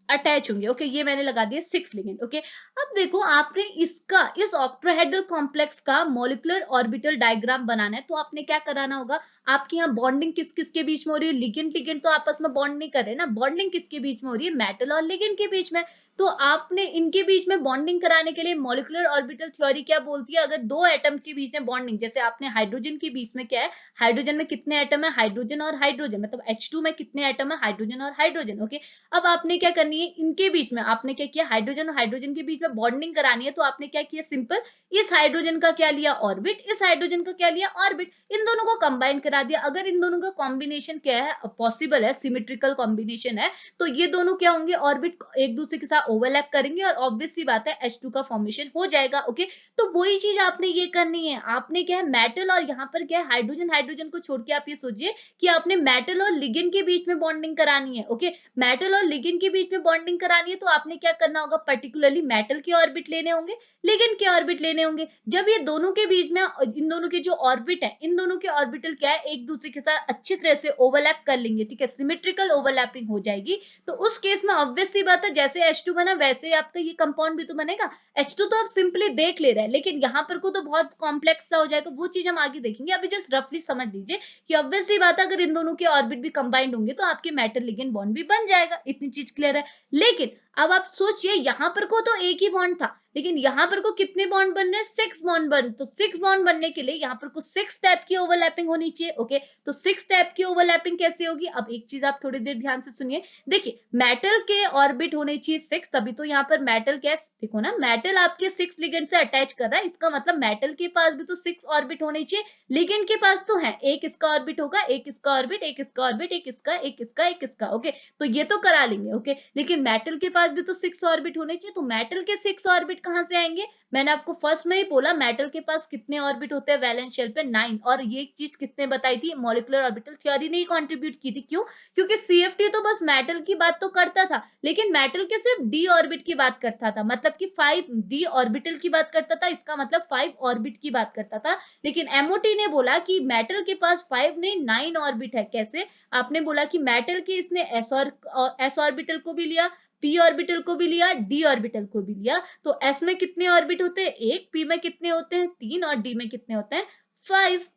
[SPEAKER 1] अटैच होंगे, ओके। ये मैंने लगा दिया 6 लिगेंड, ओके। अब देखो आपने इसका, इस ऑक्टाहेड्रल कॉम्प्लेक्स का मॉलिक्यूलर ऑर्बिटल डायग्राम बनाना है, तो आपने क्या कराना होगा, आपके यहाँ बॉन्डिंग किस किस के बीच में हो रही है, लिगेंड लिगेंड तो आपस में बॉन्ड नहीं कर रहे ना, बॉन्डिंग किसके बीच में हो रही है, मेटल और लिगेंड के बीच में। तो आपने इनके बीच में बॉन्डिंग कराने के लिए मॉलिक्यूलर ऑर्बिटल थ्योरी क्या बोलती है, अगर दो एटम के बीच में बॉन्डिंग, जैसे आपने हाइड्रोजन के बीच में क्या है, हाइड्रोजन में कितने एटम है, हाइड्रोजन और हाइड्रोजन, मतलब H2 में कितने एटम है, हाइड्रोजन और हाइड्रोजन, ओके। अब आपने क्या करनी है, इनके बीच में आपने क्या किया, हाइड्रोजन और हाइड्रोजन के बीच में बॉन्डिंग करानी है, तो आपने क्या किया, सिंपल, इस हाइड्रोजन का क्या लिया, ऑर्बिट, इस हाइड्रोजन का क्या लिया, ऑर्बिट, इन दोनों को कंबाइन करा दिया। अगर इन दोनों का कॉम्बिनेशन क्या है, पॉसिबल है, सिमेट्रिकल कॉम्बिनेशन है, तो ये दोनों क्या होंगे, ऑर्बिट एक दूसरे के साथ ओवरलैप करेंगे और ऑब्वियस सी बात है H2 का फॉर्मेशन हो जाएगा, ओके। तो वही चीज आपने ये करनी है, आपने क्या है, मेटल और यहाँ पर क्या है, हाइड्रोजन, हाइड्रोजन को छोड़ के आप ये सोचिए कि आपने मेटल और लिगेंड के बीच में बॉन्डिंग करानी है, ओके। मेटल और लिगेंड के बीच में बॉन्डिंग करानी है, तो आपने क्या करना होगा, पर्टिकुलरली मेटल के ऑर्बिट लेने होंगे, लिगेंड के ऑर्बिट लेने होंगे। जब ये दोनों के बीच में, इन दोनों के जो ऑर्बिट है, इन दोनों के ऑर्बिटल क्या है, एक दूसरे के साथ अच्छी तरह से ओवरलैप कर लेंगे, ठीक है, सिमेट्रिकल ओवरलैपिंग हो जाएगी। तो उस केस में ऑब्वियस सी बात है, जैसे H2 बना वैसे ही आपका ये कंपाउंड भी तो बनेगा। H2 तो आप सिंपली देख ले रहे हैं, लेकिन यहाँ पर को तो बहुत कॉम्प्लेक्स सा हो जाएगा, वो चीज हम आगे देखेंगे, अभी जस्ट रफली समझ लीजिए कि ऑब्वियस सी बात है, अगर इन दोनों के ऑर्बिट भी कंबाइंड होंगे तो आपके मेटल लिगेंड बॉन्ड भी बन जाएगा, इतनी चीज क्लियर है। लेकिन अब आप सोचिए, यहां पर को तो एक ही बॉन्ड था, लेकिन यहां पर को कितने बॉन्ड बन रहे हैं, 6 बॉन्ड बन, तो 6 बॉन्ड बनने के लिए यहां पर को 6 टाइप की ओवरलैपिंग होनी चाहिए, ओके। तो 6 टाइप की ओवरलैपिंग कैसे होगी, अब एक चीज आप थोड़ी देर ध्यान से सुनिए, देखिए मेटल के ऑर्बिट होने चाहिए 6, तभी तो यहाँ पर मेटल क्या, देखो ना, मेटल आपके 6 लिगेंड से अटैच कर रहा है, इसका मतलब मेटल के पास भी तो 6 ऑर्बिट होने चाहिए, लिगेंड के पास तो है एक इसका ऑर्बिट होगा, एक इसका ऑर्बिट, एक इसका ऑर्बिट, एक इसका, एक इसका, एक इसका, ओके। तो ये तो करा लेंगे, ओके। लेकिन मेटल के पास भी तो 6 ऑर्बिट होने चाहिए, तो मेटल के 6 ऑर्बिट कहां से आएंगे? मैंने आपको फर्स्ट में ही बोला मेटल के पास कितने ऑर्बिट होते हैं वैलेंस शेल पे, 9। और ये चीज किसने बताई थी? मॉलिक्यूलर ऑर्बिटल थ्योरी ने ही कंट्रीब्यूट की थी। क्यों? क्योंकि सीएफटी तो बस मेटल की बात तो करता था, लेकिन मेटल के सिर्फ डी ऑर्बिट की बात करता था, मतलब कि 5 डी ऑर्बिटल की बात करता था, इसका मतलब 5 ऑर्बिट की बात करता था। लेकिन एमओटी ने बोला कि मेटल के पास 5 नहीं 9 ऑर्बिट है। कैसे? आपने बोला कि मेटल के इसने एस ऑर्बिटल को भी लिया, पी ऑर्बिटल को भी लिया, डी ऑर्बिटल को भी लिया, तो एस में कितने ऑर्बिट होते हैं? एक। पी में कितने होते हैं? 3। और डी में कितने होते हैं? 5।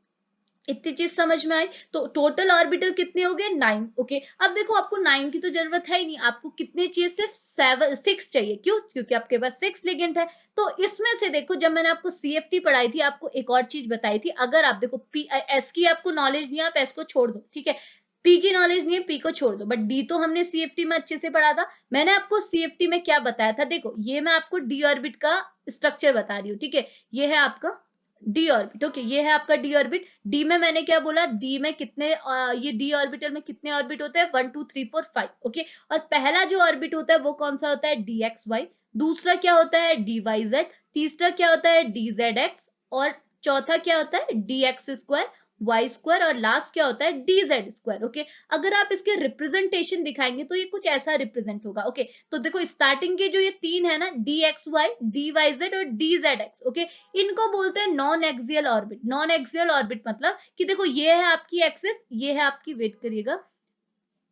[SPEAKER 1] इतनी चीज समझ में आई? तो टोटल ऑर्बिटल कितने हो गए? 9। ओके, अब देखो आपको 9 की तो जरूरत है ही नहीं, आपको कितने चाहिए? सिर्फ 6 चाहिए। क्यों? क्योंकि आपके पास 6 लिगेंड है। तो इसमें से देखो, जब मैंने आपको सीएफटी पढ़ाई थी, आपको एक और चीज बताई थी, अगर आप देखो पी एस की आपको नॉलेज नहीं है, आप एस को छोड़ दो, ठीक है। पी की नॉलेज नहीं है, पी को छोड़ दो, बट डी तो हमने सीएफटी में अच्छे से पढ़ा था। मैंने आपको सीएफटी में क्या बताया था? देखो, ये मैं आपको डी ऑर्बिट का स्ट्रक्चर बता रही हूँ, ठीक है। ये है आपका डी ऑर्बिट। ओके, ये है आपका डी ऑर्बिट। डी में मैंने क्या बोला? डी में कितने ये डी ऑर्बिटल में कितने ऑर्बिट होते हैं? 1 2 3 4 5। ओके, और पहला जो ऑर्बिट होता है वो कौन सा होता है? D x y. दूसरा क्या होता है? D y z. तीसरा क्या होता है? D z x. और चौथा क्या होता है? D x square y square. और लास्ट क्या होता है? D z square. ओके, अगर आप इसके रिप्रेजेंटेशन दिखाएंगे तो ये कुछ ऐसा रिप्रेजेंट होगा। ओके, तो देखो स्टार्टिंग के जो ये तीन है ना, d x y, d y z और डी जेड एक्स, ओके, इनको बोलते हैं non axial orbit. Non axial orbit मतलब कि देखो, ये है आपकी एक्सिस, ये है आपकी, वेट करिएगा,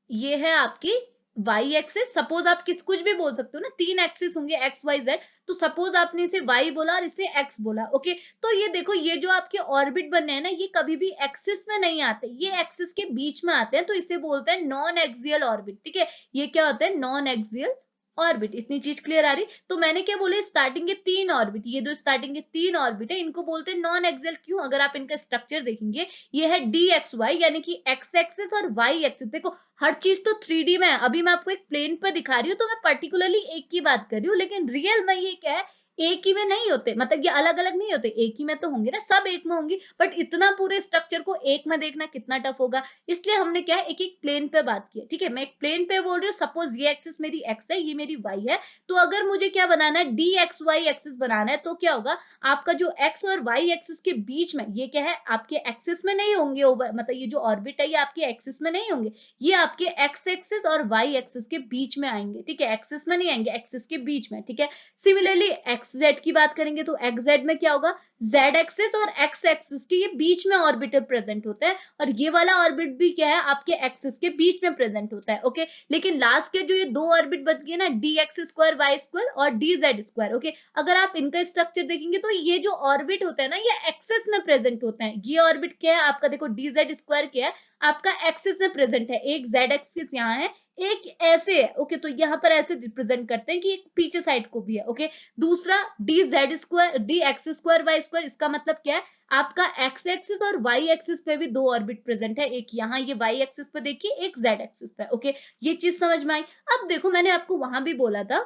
[SPEAKER 1] ये है आपकी वाई एक्सिस। सपोज आप कुछ भी बोल सकते हो ना, तीन एक्सिस होंगे एक्स वाई जेड, तो सपोज आपने इसे वाई बोला और इसे एक्स बोला। ओके, तो ये देखो, ये जो आपके ऑर्बिट बने हैं ना, ये कभी भी एक्सिस में नहीं आते, ये एक्सिस के बीच में आते हैं, तो इसे बोलते हैं नॉन एक्सियल ऑर्बिट। ठीक है, ये क्या होता है? Non axial orbit. इतनी चीज क्लियर आ रही? तो मैंने क्या बोले? स्टार्टिंग के तीन ऑर्बिट, ये जो स्टार्टिंग के तीन ऑर्बिट है, इनको बोलते हैं नॉन एक्सियल। क्यों? अगर आप इनका स्ट्रक्चर देखेंगे, ये है डी एक्स वाई, यानी कि एक्स एक्सिस और वाई एक्सिस। देखो, हर चीज तो 3D में है। अभी मैं आपको एक प्लेन पर दिखा रही हूँ, तो मैं पर्टिकुलरली एक की बात कर रही हूँ, लेकिन रियल में ये क्या है? एक ही में नहीं होते, मतलब ये अलग अलग नहीं होते, एक ही में तो होंगे ना, सब एक में होंगी, बट इतना पूरे स्ट्रक्चर को एक में देखना कितना टफ होगा, इसलिए हमने क्या है, एक एक प्लेन पे बात की है। ठीक है, मैं एक प्लेन पे बोल रही हूँ, सपोज ये एक्सिस मेरी एक्स है, ये मेरी वाई है, तो अगर मुझे क्या बनाना है? डी एक्स वाई एक्सिस बनाना है, तो क्या होगा? आपका जो एक्स और वाई एक्सिस के बीच में, ये क्या है? आपके एक्सिस में नहीं होंगे, ओवर मतलब ये जो ऑर्बिट है, ये आपके एक्सिस में नहीं होंगे, ये आपके एक्स एक्सिस और वाई एक्सिस के बीच में आएंगे। ठीक है, एक्सिस में नहीं आएंगे, एक्सिस के बीच में। ठीक है, सिमिलरली एक्स जेड की बात करेंगे, तो एक्स जेड में क्या होगा? जेड एक्सिस और एक्स एक्सिस के ये बीच में ऑर्बिटल प्रेजेंट होता है, और ये वाला ऑर्बिट भी क्या है? आपके एक्सिस के बीच में प्रेजेंट होता है। ओके, लेकिन लास्ट के जो ये दो ऑर्बिट बच गए ना, d x square y square और डी जेड स्क्वायर, ओके, अगर आप इनका स्ट्रक्चर देखेंगे, तो ये जो ऑर्बिट होता है ना, ये एक्सिस में प्रेजेंट होता है। ये ऑर्बिट क्या है आपका? देखो, डी जेड स्क्वायर क्या है? आपका एक्सिस में प्रेजेंट है, एक जेड एक्सिस यहाँ है, एक ऐसे है। ओके, तो यहाँ पर ऐसे रिप्रेजेंट करते हैं कि एक पीछे साइड को भी है। ओके, दूसरा d z square, d x square y square, इसका मतलब क्या है? आपका एक्स एक्सिस और वाई एक्सिस पे भी दो ऑर्बिट प्रेजेंट है, एक यहाँ ये वाई एक्सिस पे देखिए, एक जेड एक्सिस पे। ओके, ये चीज समझ में आई? अब देखो, मैंने आपको वहां भी बोला था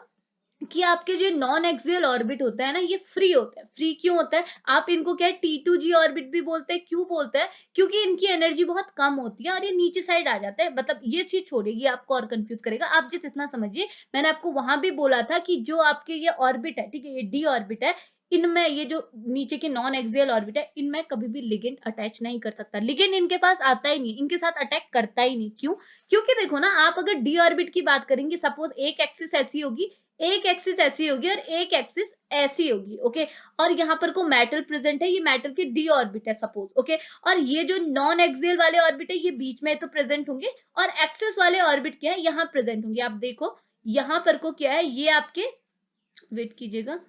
[SPEAKER 1] कि आपके जो नॉन एक्सियल ऑर्बिट होता है ना, ये फ्री होता है। फ्री क्यों होता है? आप इनको क्या T2G ऑर्बिट भी बोलते हैं। क्यों बोलते हैं? क्योंकि इनकी एनर्जी बहुत कम होती है और ये नीचे साइड आ जाता है। मतलब ये चीज छोड़ेगी, आपको और कंफ्यूज करेगा, आप जिस इतना समझिए। मैंने आपको वहां भी बोला था कि जो आपके ये ऑर्बिट है, ठीक है, ये डी ऑर्बिट है, इनमें ये जो नीचे के नॉन एक्सियल ऑर्बिट है, इनमें कभी भी लिगेंड अटैच नहीं कर सकता। लिगेंड इनके पास आता ही नहीं, इनके साथ अटैक करता ही नहीं। क्यों? क्योंकि देखो ना, आप अगर डी ऑर्बिट की बात करेंगे, सपोज एक एक्सिस ऐसी होगी, एक एक्सिस ऐसी होगी और एक एक्सिस ऐसी होगी। ओके, और यहाँ पर को मेटल प्रेजेंट है, ये मेटल के डी ऑर्बिट है सपोज। ओके, और ये जो नॉन एक्सियल वाले ऑर्बिट है, ये बीच में तो प्रेजेंट होंगे, और एक्सिस वाले ऑर्बिट क्या है? यहाँ प्रेजेंट होंगे। आप देखो, यहाँ पर को क्या है? ये आपके, वेट कीजिएगा,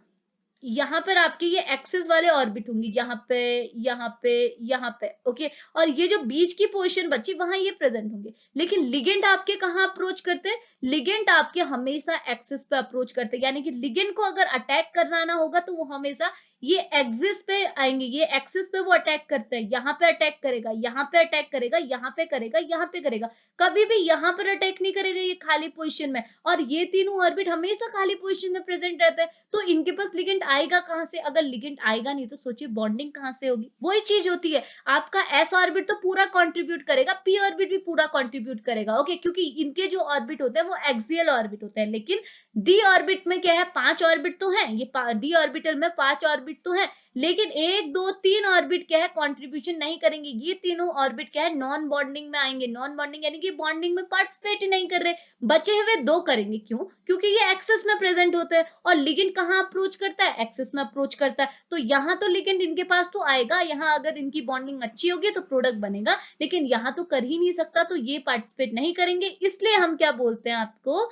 [SPEAKER 1] यहाँ पर आपके ये एक्सिस वाले ऑर्बिट होंगे, यहाँ पे, यहाँ पे, यहाँ पे। ओके, और ये जो बीच की पोजीशन बची, वहां ये प्रेजेंट होंगे। लेकिन लिगेंड आपके कहाँ अप्रोच करते हैं? लिगेंड आपके हमेशा एक्सिस पे अप्रोच करते हैं, यानी कि लिगेंड को अगर अटैक कराना होगा, तो वो हमेशा ये एक्सिस पे आएंगे, ये एक्सिस पे वो अटैक करते हैं, यहाँ पे अटैक करेगा, यहाँ पे अटैक करेगा, यहाँ पे करेगा, यहाँ पे करेगा, कभी भी यहाँ पर अटैक नहीं करेगा ये खाली पोजीशन में। और ये तीनों ऑर्बिट हमेशा खाली पोजीशन में प्रेजेंट रहते हैं, तो इनके पास लिगेंड आएगा कहां से? अगर लिगेंड आएगा नहीं तो सोचिए बॉन्डिंग कहां से होगी? वही चीज होती है, आपका एस ऑर्बिट तो पूरा कंट्रीब्यूट करेगा, पी ऑर्बिट भी पूरा कंट्रीब्यूट करेगा, ओके, क्योंकि इनके जो ऑर्बिट होते हैं वो एक्सियल ऑर्बिट होते हैं। लेकिन डी ऑर्बिट में क्या है, 5 ऑर्बिट तो है, ये डी ऑर्बिटल में 5 ऑर्बिट तो है, लेकिन 1 2 3 ऑर्बिट क्या है, कंट्रीब्यूशन नहीं करेंगे। ये तीनों ऑर्बिट क्या है, नॉन बॉन्डिंग में आएंगे। नॉन बॉन्डिंग यानी कि बॉन्डिंग में पार्टिसिपेट ही नहीं कर रहे, बचे हुए 2 करेंगे। क्यों? क्योंकि ये एक्सिस में प्रेजेंट होते हैं, और लिगेंड कहां अप्रोच करता है? एक्सिस में अप्रोच करता है। तो यहाँ तो लिगेंड इनके पास तो आएगा, यहाँ अगर इनकी बॉन्डिंग अच्छी होगी तो प्रोडक्ट बनेगा, लेकिन यहाँ तो कर ही नहीं सकता, तो ये पार्टिसिपेट नहीं करेंगे। इसलिए हम क्या बोलते हैं आपको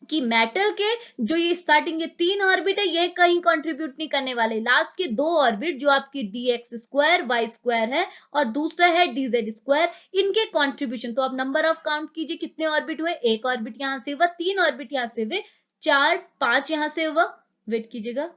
[SPEAKER 1] कि मेटल के जो ये स्टार्टिंग के 3 ऑर्बिट है ये कहीं कंट्रीब्यूट नहीं करने वाले। लास्ट के 2 ऑर्बिट जो आपकी dx स्क्वायर वाई स्क्वायर है और दूसरा है dz स्क्वायर, इनके कंट्रीब्यूशन, तो आप नंबर ऑफ काउंट कीजिए कितने ऑर्बिट हुए। 1 ऑर्बिट यहां से हुआ, 3 ऑर्बिट यहां से हुए, 4 5 यहां से हुआ, वेट कीजिएगा,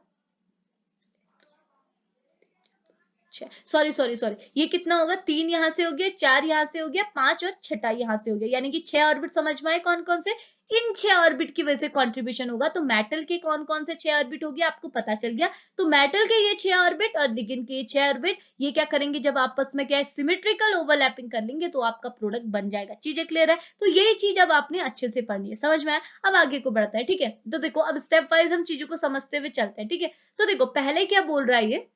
[SPEAKER 1] सॉरी सॉरी सॉरी, ये कितना होगा, 3 यहां से हो गया, 4 यहां से हो गया, 5 और छठा यहां से हो गया, यानी कि 6 ऑर्बिट। समझ में आए कौन कौन से? इन 6 ऑर्बिट की वजह से कंट्रीब्यूशन होगा। तो मेटल के कौन कौन से 6 ऑर्बिट हो गया आपको पता चल गया। तो मेटल के ये 6 ऑर्बिट और लिगेंड के ये 6 ऑर्बिट, ये क्या करेंगे, जब आपस में क्या है सिमेट्रिकल ओवरलैपिंग कर लेंगे तो आपका प्रोडक्ट बन जाएगा। चीजें क्लियर है? तो यही चीज अब आपने अच्छे से पढ़नी है, समझ में आया? अब आगे को बढ़ता है, ठीक है। तो देखो अब स्टेप वाइज हम चीजों को समझते हुए चलते हैं, ठीक है। तो देखो पहले क्या बोल रहा है ये,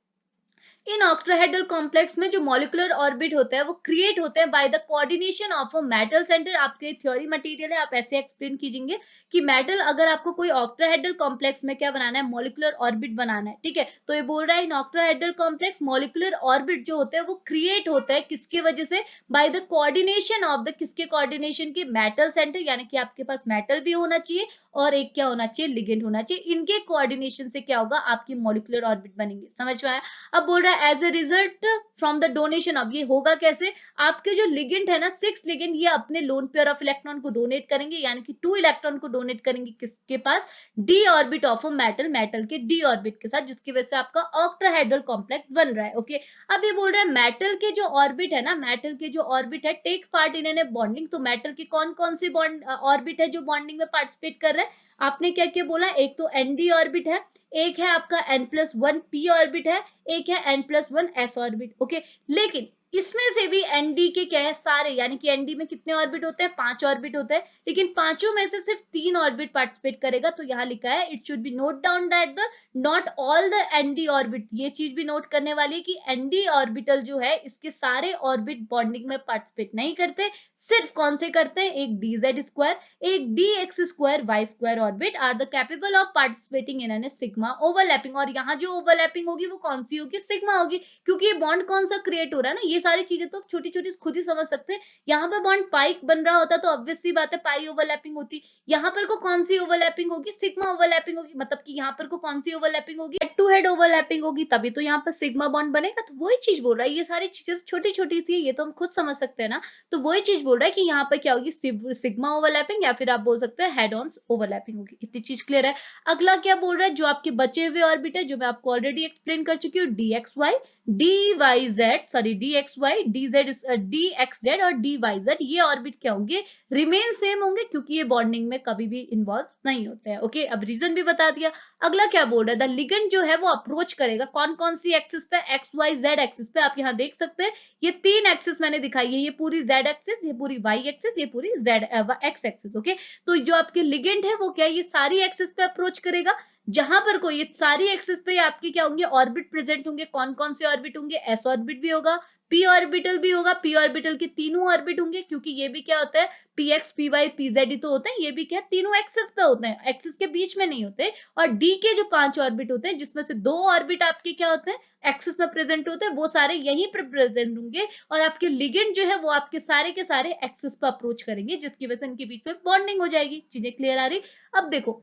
[SPEAKER 1] इन ऑक्टाहेड्रल कॉम्प्लेक्स में जो मॉलिक्यूलर ऑर्बिट होता है वो क्रिएट होते हैं by the coordination of a metal centre. आपके थ्योरी मटेरियल है, आप ऐसे एक्सप्लेन कीजिए कि मेटल, अगर आपको कोई ऑक्टाहेड्रल कॉम्प्लेक्स में क्या बनाना है, मॉलिक्यूलर ऑर्बिट बनाना है, ठीक है। तो ये बोल रहा है in octahedral complex molecular orbit जो होते हैं वो क्रिएट होते हैं किसके वजह से, by the coordination of the, किसके कोऑर्डिनेशन के, मेटल सेंटर, यानी कि आपके पास मेटल भी होना चाहिए और एक क्या होना चाहिए, लिगेंड होना चाहिए। इनके कोऑर्डिनेशन से क्या होगा, आपकी मॉलिक्यूलर ऑर्बिट बनेंगे। समझ में आया? अब बोल रहा है as a result from the donation. अब ये होगा कैसे, आपके जो लिगेंड है ना, 6 लिगेंड, ये अपने लोन पेयर ऑफ इलेक्ट्रॉन को डोनेट करेंगे, यानी कि 2 इलेक्ट्रॉन को डोनेट करेंगे किसके पास, D orbit of a metal, metal के डी ऑर्बिट के साथ, जिसकी वजह से आपका ऑक्टाहेड्रल कॉम्प्लेक्स बन रहा है, ओके। अब ये बोल रहा है मेटल के जो ऑर्बिट है ना, मेटल के जो ऑर्बिट है take part in an bonding. तो मेटल के कौन कौन से बॉन्ड ऑर्बिट है जो बॉन्डिंग में पार्टिसिपेट कर रहे हैं, आपने क्या क्या बोला, एक तो एनडी ऑर्बिट है, एक है आपका n+1 p ऑर्बिट है, एक है n+1 s ऑर्बिट, ओके। लेकिन इसमें से भी एनडी के क्या है, सारे, यानी कि एनडी में कितने ऑर्बिट होते हैं, 5 ऑर्बिट होते हैं, लेकिन पांचों में से सिर्फ 3 ऑर्बिट पार्टिसिपेट करेगा। तो यहाँ लिखा है it should be note down that the not all the n d orbit, ये चीज भी नोट करने वाली है कि एनडी ऑर्बिटल जो है इसके सारे ऑर्बिट बॉन्डिंग में पार्टिसिपेट नहीं करते, सिर्फ कौन से करते हैं, एक dz स्क्वायर, एक dx square y square orbit are the capable of participating in an sigma overlapping. और यहाँ जो ओवरलैपिंग होगी वो कौन सी होगी, सिग्मा होगी, क्योंकि ये बॉन्ड कौन सा क्रिएट हो रहा है ना, ये सारी चीजें तो छोटी छोटी खुद ही समझ सकते हैं। यहाँ पर बॉन्ड पाई बन रहा होता तो ऑब्वियस सी बात है पाई ओवरलैपिंग होती, यहाँ पर को कौन सी ओवरलैपिंग होगी, सिग्मा ओवरलैपिंग होगी, मतलब कि यहाँ पर को कौन सी ओवरलैपिंग होगी, हेड टू हेड ओवरलैपिंग होगी, तभी तो यहाँ पर सिग्मा बॉन्ड बनेगा। तो वही चीज बोल रहा है, ये सारी चीजें छोटी छोटी सी ये तो हम खुद समझ सकते हैं ना। तो वही चीज बोल रहा है कि यहाँ पर क्या होगी, सिग्मा ओवरलैपिंग, या फिर आप बोल सकते हैं हेड ऑन ओवरलैपिंग होगी। इतनी चीज क्लियर है? अगला क्या बोल रहा है, जो आपके बचे हुए ऑर्बिट है जो मैं आपको ऑलरेडी एक्सप्लेन कर चुकी हूँ, dxy dyz, sorry dxy dz dxz और dyz, ये ऑर्बिट क्या होंगे, रिमेन सेम होंगे, क्योंकि ये बॉन्डिंग में कभी भी इन्वॉल्व नहीं होते हैं, ओके। अब रीजन भी बता दिया। अगला क्या बोल रहा है, द लिगेंड जो है वो अप्रोच करेगा कौन कौन सी एक्सिस पे, एक्स वाई जेड एक्सिस पे। आप यहाँ देख सकते हैं ये 3 एक्सिस मैंने दिखाई है, ये पूरी जेड एक्सिस, ये पूरी वाई एक्सिस, ये पूरी जेड एक्स एक्सिस, ओके। तो जो आपके लिगेंड है वो क्या, ये सारी एक्सिस पे अप्रोच करेगा, जहां पर कोई, ये सारी एक्सिस पे आपके क्या होंगे, ऑर्बिट प्रेजेंट होंगे। कौन कौन से ऑर्बिट होंगे, एस ऑर्बिट भी होगा, पी ऑर्बिटल भी होगा, पी ऑर्बिटल के तीनों ऑर्बिट होंगे, क्योंकि ये भी क्या होता है, P X P Y P Z ही तो होते हैं, ये भी क्या तीनों एक्सिस पे होते हैं, एक्सिस के बीच में नहीं होते। और डी के जो 5 ऑर्बिट होते हैं जिसमें से 2 ऑर्बिट आपके क्या होते हैं, एक्सिस में प्रेजेंट होते हैं, वो सारे यहीं पर प्रेजेंट होंगे। और आपके लिगेंड जो है वो आपके सारे के सारे एक्सिस पर अप्रोच करेंगे, जिसकी वजह से इनके बीच में बॉन्डिंग हो जाएगी। चीजें क्लियर आ रही? अब देखो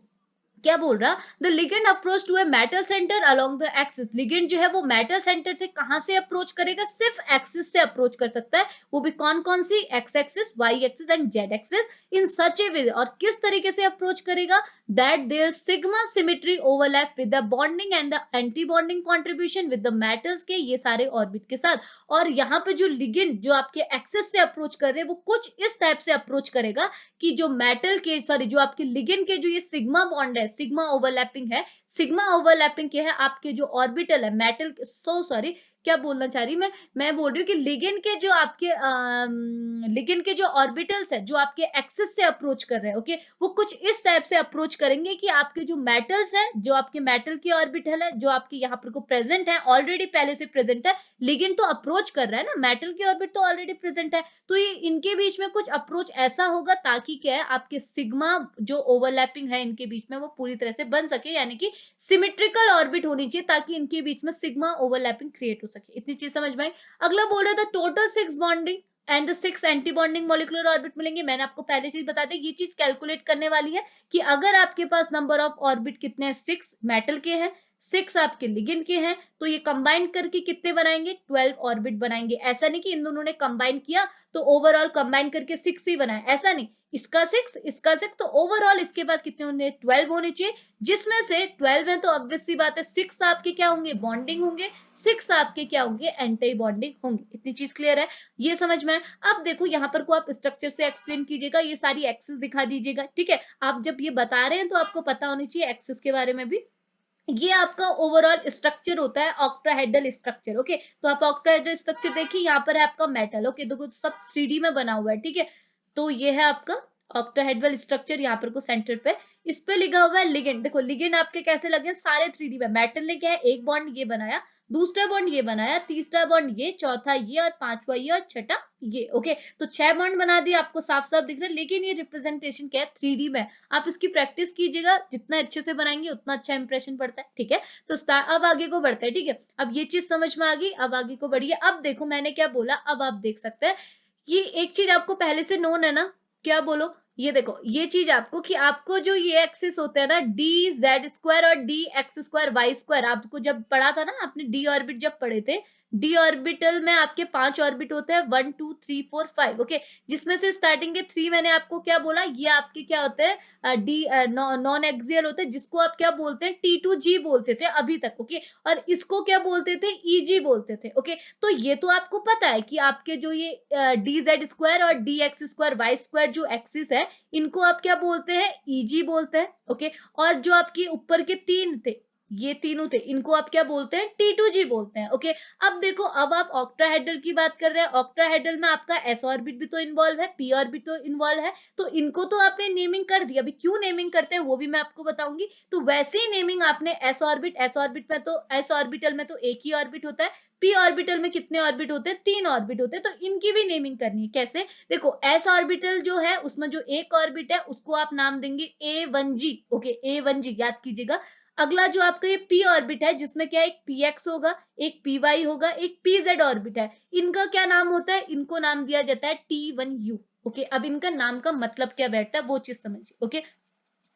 [SPEAKER 1] क्या बोल रहा, the ligand approach to a metal centre along the axis. Ligand जो है वो मेटल सेंटर से कहां से अप्रोच करेगा, सिर्फ एक्सिस से अप्रोच कर सकता है, वो भी कौन कौन सी, X axis, Y axis and Z axis, in such a way, और किस तरीके से अप्रोच करेगा, that there sigma symmetry overlap with the bonding and the anti bonding contribution with the metals के ये सारे ऑर्बिट के साथ। और यहाँ पे जो लिगेंड जो आपके एक्सिस से अप्रोच कर रहे हैं वो कुछ इस टाइप से अप्रोच करेगा कि जो मेटल के सॉरी जो आपके लिगेंड के जो ये सिग्मा बॉन्ड है, सिग्मा ओवरलैपिंग है, सिग्मा ओवरलैपिंग क्या है, आपके जो ऑर्बिटल है मेटल, सो सॉरी क्या बोलना चाह रही मैं बोल रही हूँ कि लिगेंड के जो आपके लिगेंड के जो ऑर्बिटल्स है जो आपके एक्सिस से अप्रोच कर रहे हैं, ओके, वो कुछ इस टाइप से अप्रोच करेंगे कि आपके जो मेटल्स है, जो आपके मेटल की ऑर्बिटल है, जो आपके यहाँ पर को प्रेजेंट है, ऑलरेडी पहले से प्रेजेंट है, लिगेंड तो अप्रोच कर रहा है ना, मेटल की ऑर्बिट तो ऑलरेडी प्रेजेंट है, तो ये इनके बीच में कुछ अप्रोच ऐसा होगा ताकि क्या है, आपके सिग्मा जो ओवरलैपिंग है इनके बीच में वो पूरी तरह से बन सके, यानी कि सिमेट्रिकल ऑर्बिट होनी चाहिए ताकि इनके बीच में सिग्मा ओवरलैपिंग क्रिएट हो सके। इतनी चीज समझ में आई। अगला बोल रहा था total 6 bonding and the 6 anti bonding molecular orbit मिलेंगे। मैंने आपको पहले चीज बता दी, ये चीज कैलकुलेट करने वाली है कि अगर आपके पास नंबर ऑफ ऑर्बिट कितने हैं, 6 मेटल के हैं, 6 आपके लिगेंड के हैं, तो ये कंबाइन करके कितने बनाएंगे, 12 ऑर्बिट बनाएंगे। ऐसा नहीं कि इन दोनों ने कंबाइन किया तो ओवरऑल कंबाइन करके 6 ही बनाए, ऐसा नहीं, इसका 6 इसका 6, तो ओवरऑल इसके पास कितने होंगे, 12 होने चाहिए, जिसमें से 12 है तो ऑब्वियस सी बात है 6 आपके क्या होंगे, बॉन्डिंग होंगे, 6 आपके क्या होंगे, एंटी बॉन्डिंग होंगे। इतनी चीज क्लियर है, ये समझ में है। अब देखो यहाँ पर को आप स्ट्रक्चर से एक्सप्लेन कीजिएगा, ये सारी एक्सिस दिखा दीजिएगा, ठीक है। आप जब ये बता रहे हैं तो आपको पता होनी चाहिए एक्सिस के बारे में भी। ये आपका ओवरऑल स्ट्रक्चर होता है ऑक्टाहेड्रल स्ट्रक्चर, ओके। तो आप ऑक्टाहेड्रल स्ट्रक्चर देखिए, यहाँ पर है आपका मेटल, ओके, देखो सब 3D में बना हुआ है, ठीक है। तो ये है आपका ऑक्टाहेड्रल स्ट्रक्चर, यहाँ पर को सेंटर पे इस पे लिखा हुआ है लिगेंड। देखो लिगेंड आपके कैसे लगे, सारे 3D में, मेटल ने क्या है, एक बॉन्ड ये बनाया, दूसरा बॉन्ड ये बनाया, तीसरा बॉन्ड ये, चौथा ये, और पांचवा ये, और छठा ये, ओके। तो 6 बॉन्ड बना दिए, आपको साफ साफ दिख रहा है, लेकिन ये रिप्रेजेंटेशन क्या है, 3D में। आप इसकी प्रैक्टिस कीजिएगा, जितना अच्छे से बनाएंगे उतना अच्छा इंप्रेशन पड़ता है, ठीक है। तो अब आगे को बढ़ता है, ठीक है। अब ये चीज समझ में आ गई, अब आगे को बढ़िए। अब देखो मैंने क्या बोला, अब आप देख सकते हैं, ये एक चीज आपको पहले से नोन है ना, क्या बोलो, ये देखो ये चीज आपको कि आपको जो ये एक्सिस होते हैं ना, डी जेड स्क्वायर और d x square y square, आपको जब पढ़ा था ना आपने, डी ऑर्बिट जब पढ़े थे, डी ऑर्बिटल में आपके 5 ऑर्बिट होते हैं, 1 2 3 4 5, ओके। जिसमें से स्टार्टिंग के 3 मैंने आपको क्या बोला, ये आपके क्या होते हैं, डी नॉन एक्सियल होते हैं, जिसको आप क्या बोलते हैं, T2G बोलते थे अभी तक, ओके। और इसको क्या बोलते थे, EG बोलते थे, ओके। तो ये तो आपको पता है कि आपके जो ये डी जेड स्क्वायर और d x square y square जो एक्सिस है, इनको आप क्या बोलते हैं, EG बोलते हैं, ओके। और जो आपके ऊपर के 3 थे, ये तीनों थे, इनको आप क्या बोलते हैं, T2G बोलते हैं, ओके। अब देखो, अब आप ऑक्टाहेड्रल की बात कर रहे हैं, ऑक्टाहेड्रल में आपका s ऑर्बिट भी तो इन्वॉल्व है, p ऑर्बिट तो इन्वॉल्व है, तो इनको तो आपने नेमिंग कर दिया। अभी क्यों नेमिंग करते हैं वो भी मैं आपको बताऊंगी। तो वैसे ही नेमिंग आपने s ऑर्बिट में तो s ऑर्बिटल में तो एक ही ऑर्बिट होता है, p ऑर्बिटल में कितने ऑर्बिट होते हैं, 3 ऑर्बिट होते हैं, तो इनकी भी नेमिंग करनी है। कैसे, देखो s ऑर्बिटल जो है उसमें जो एक ऑर्बिट है उसको आप नाम देंगे A1G, ओके, A1G याद कीजिएगा। अगला जो आपका ये p ऑर्बिट है, जिसमें क्या एक px होगा, एक py होगा, एक pz ऑर्बिट है, इनका क्या नाम होता है, इनको नाम दिया जाता है T1U, ओके। अब इनका नाम का मतलब क्या बैठता है वो चीज समझिए, ओके।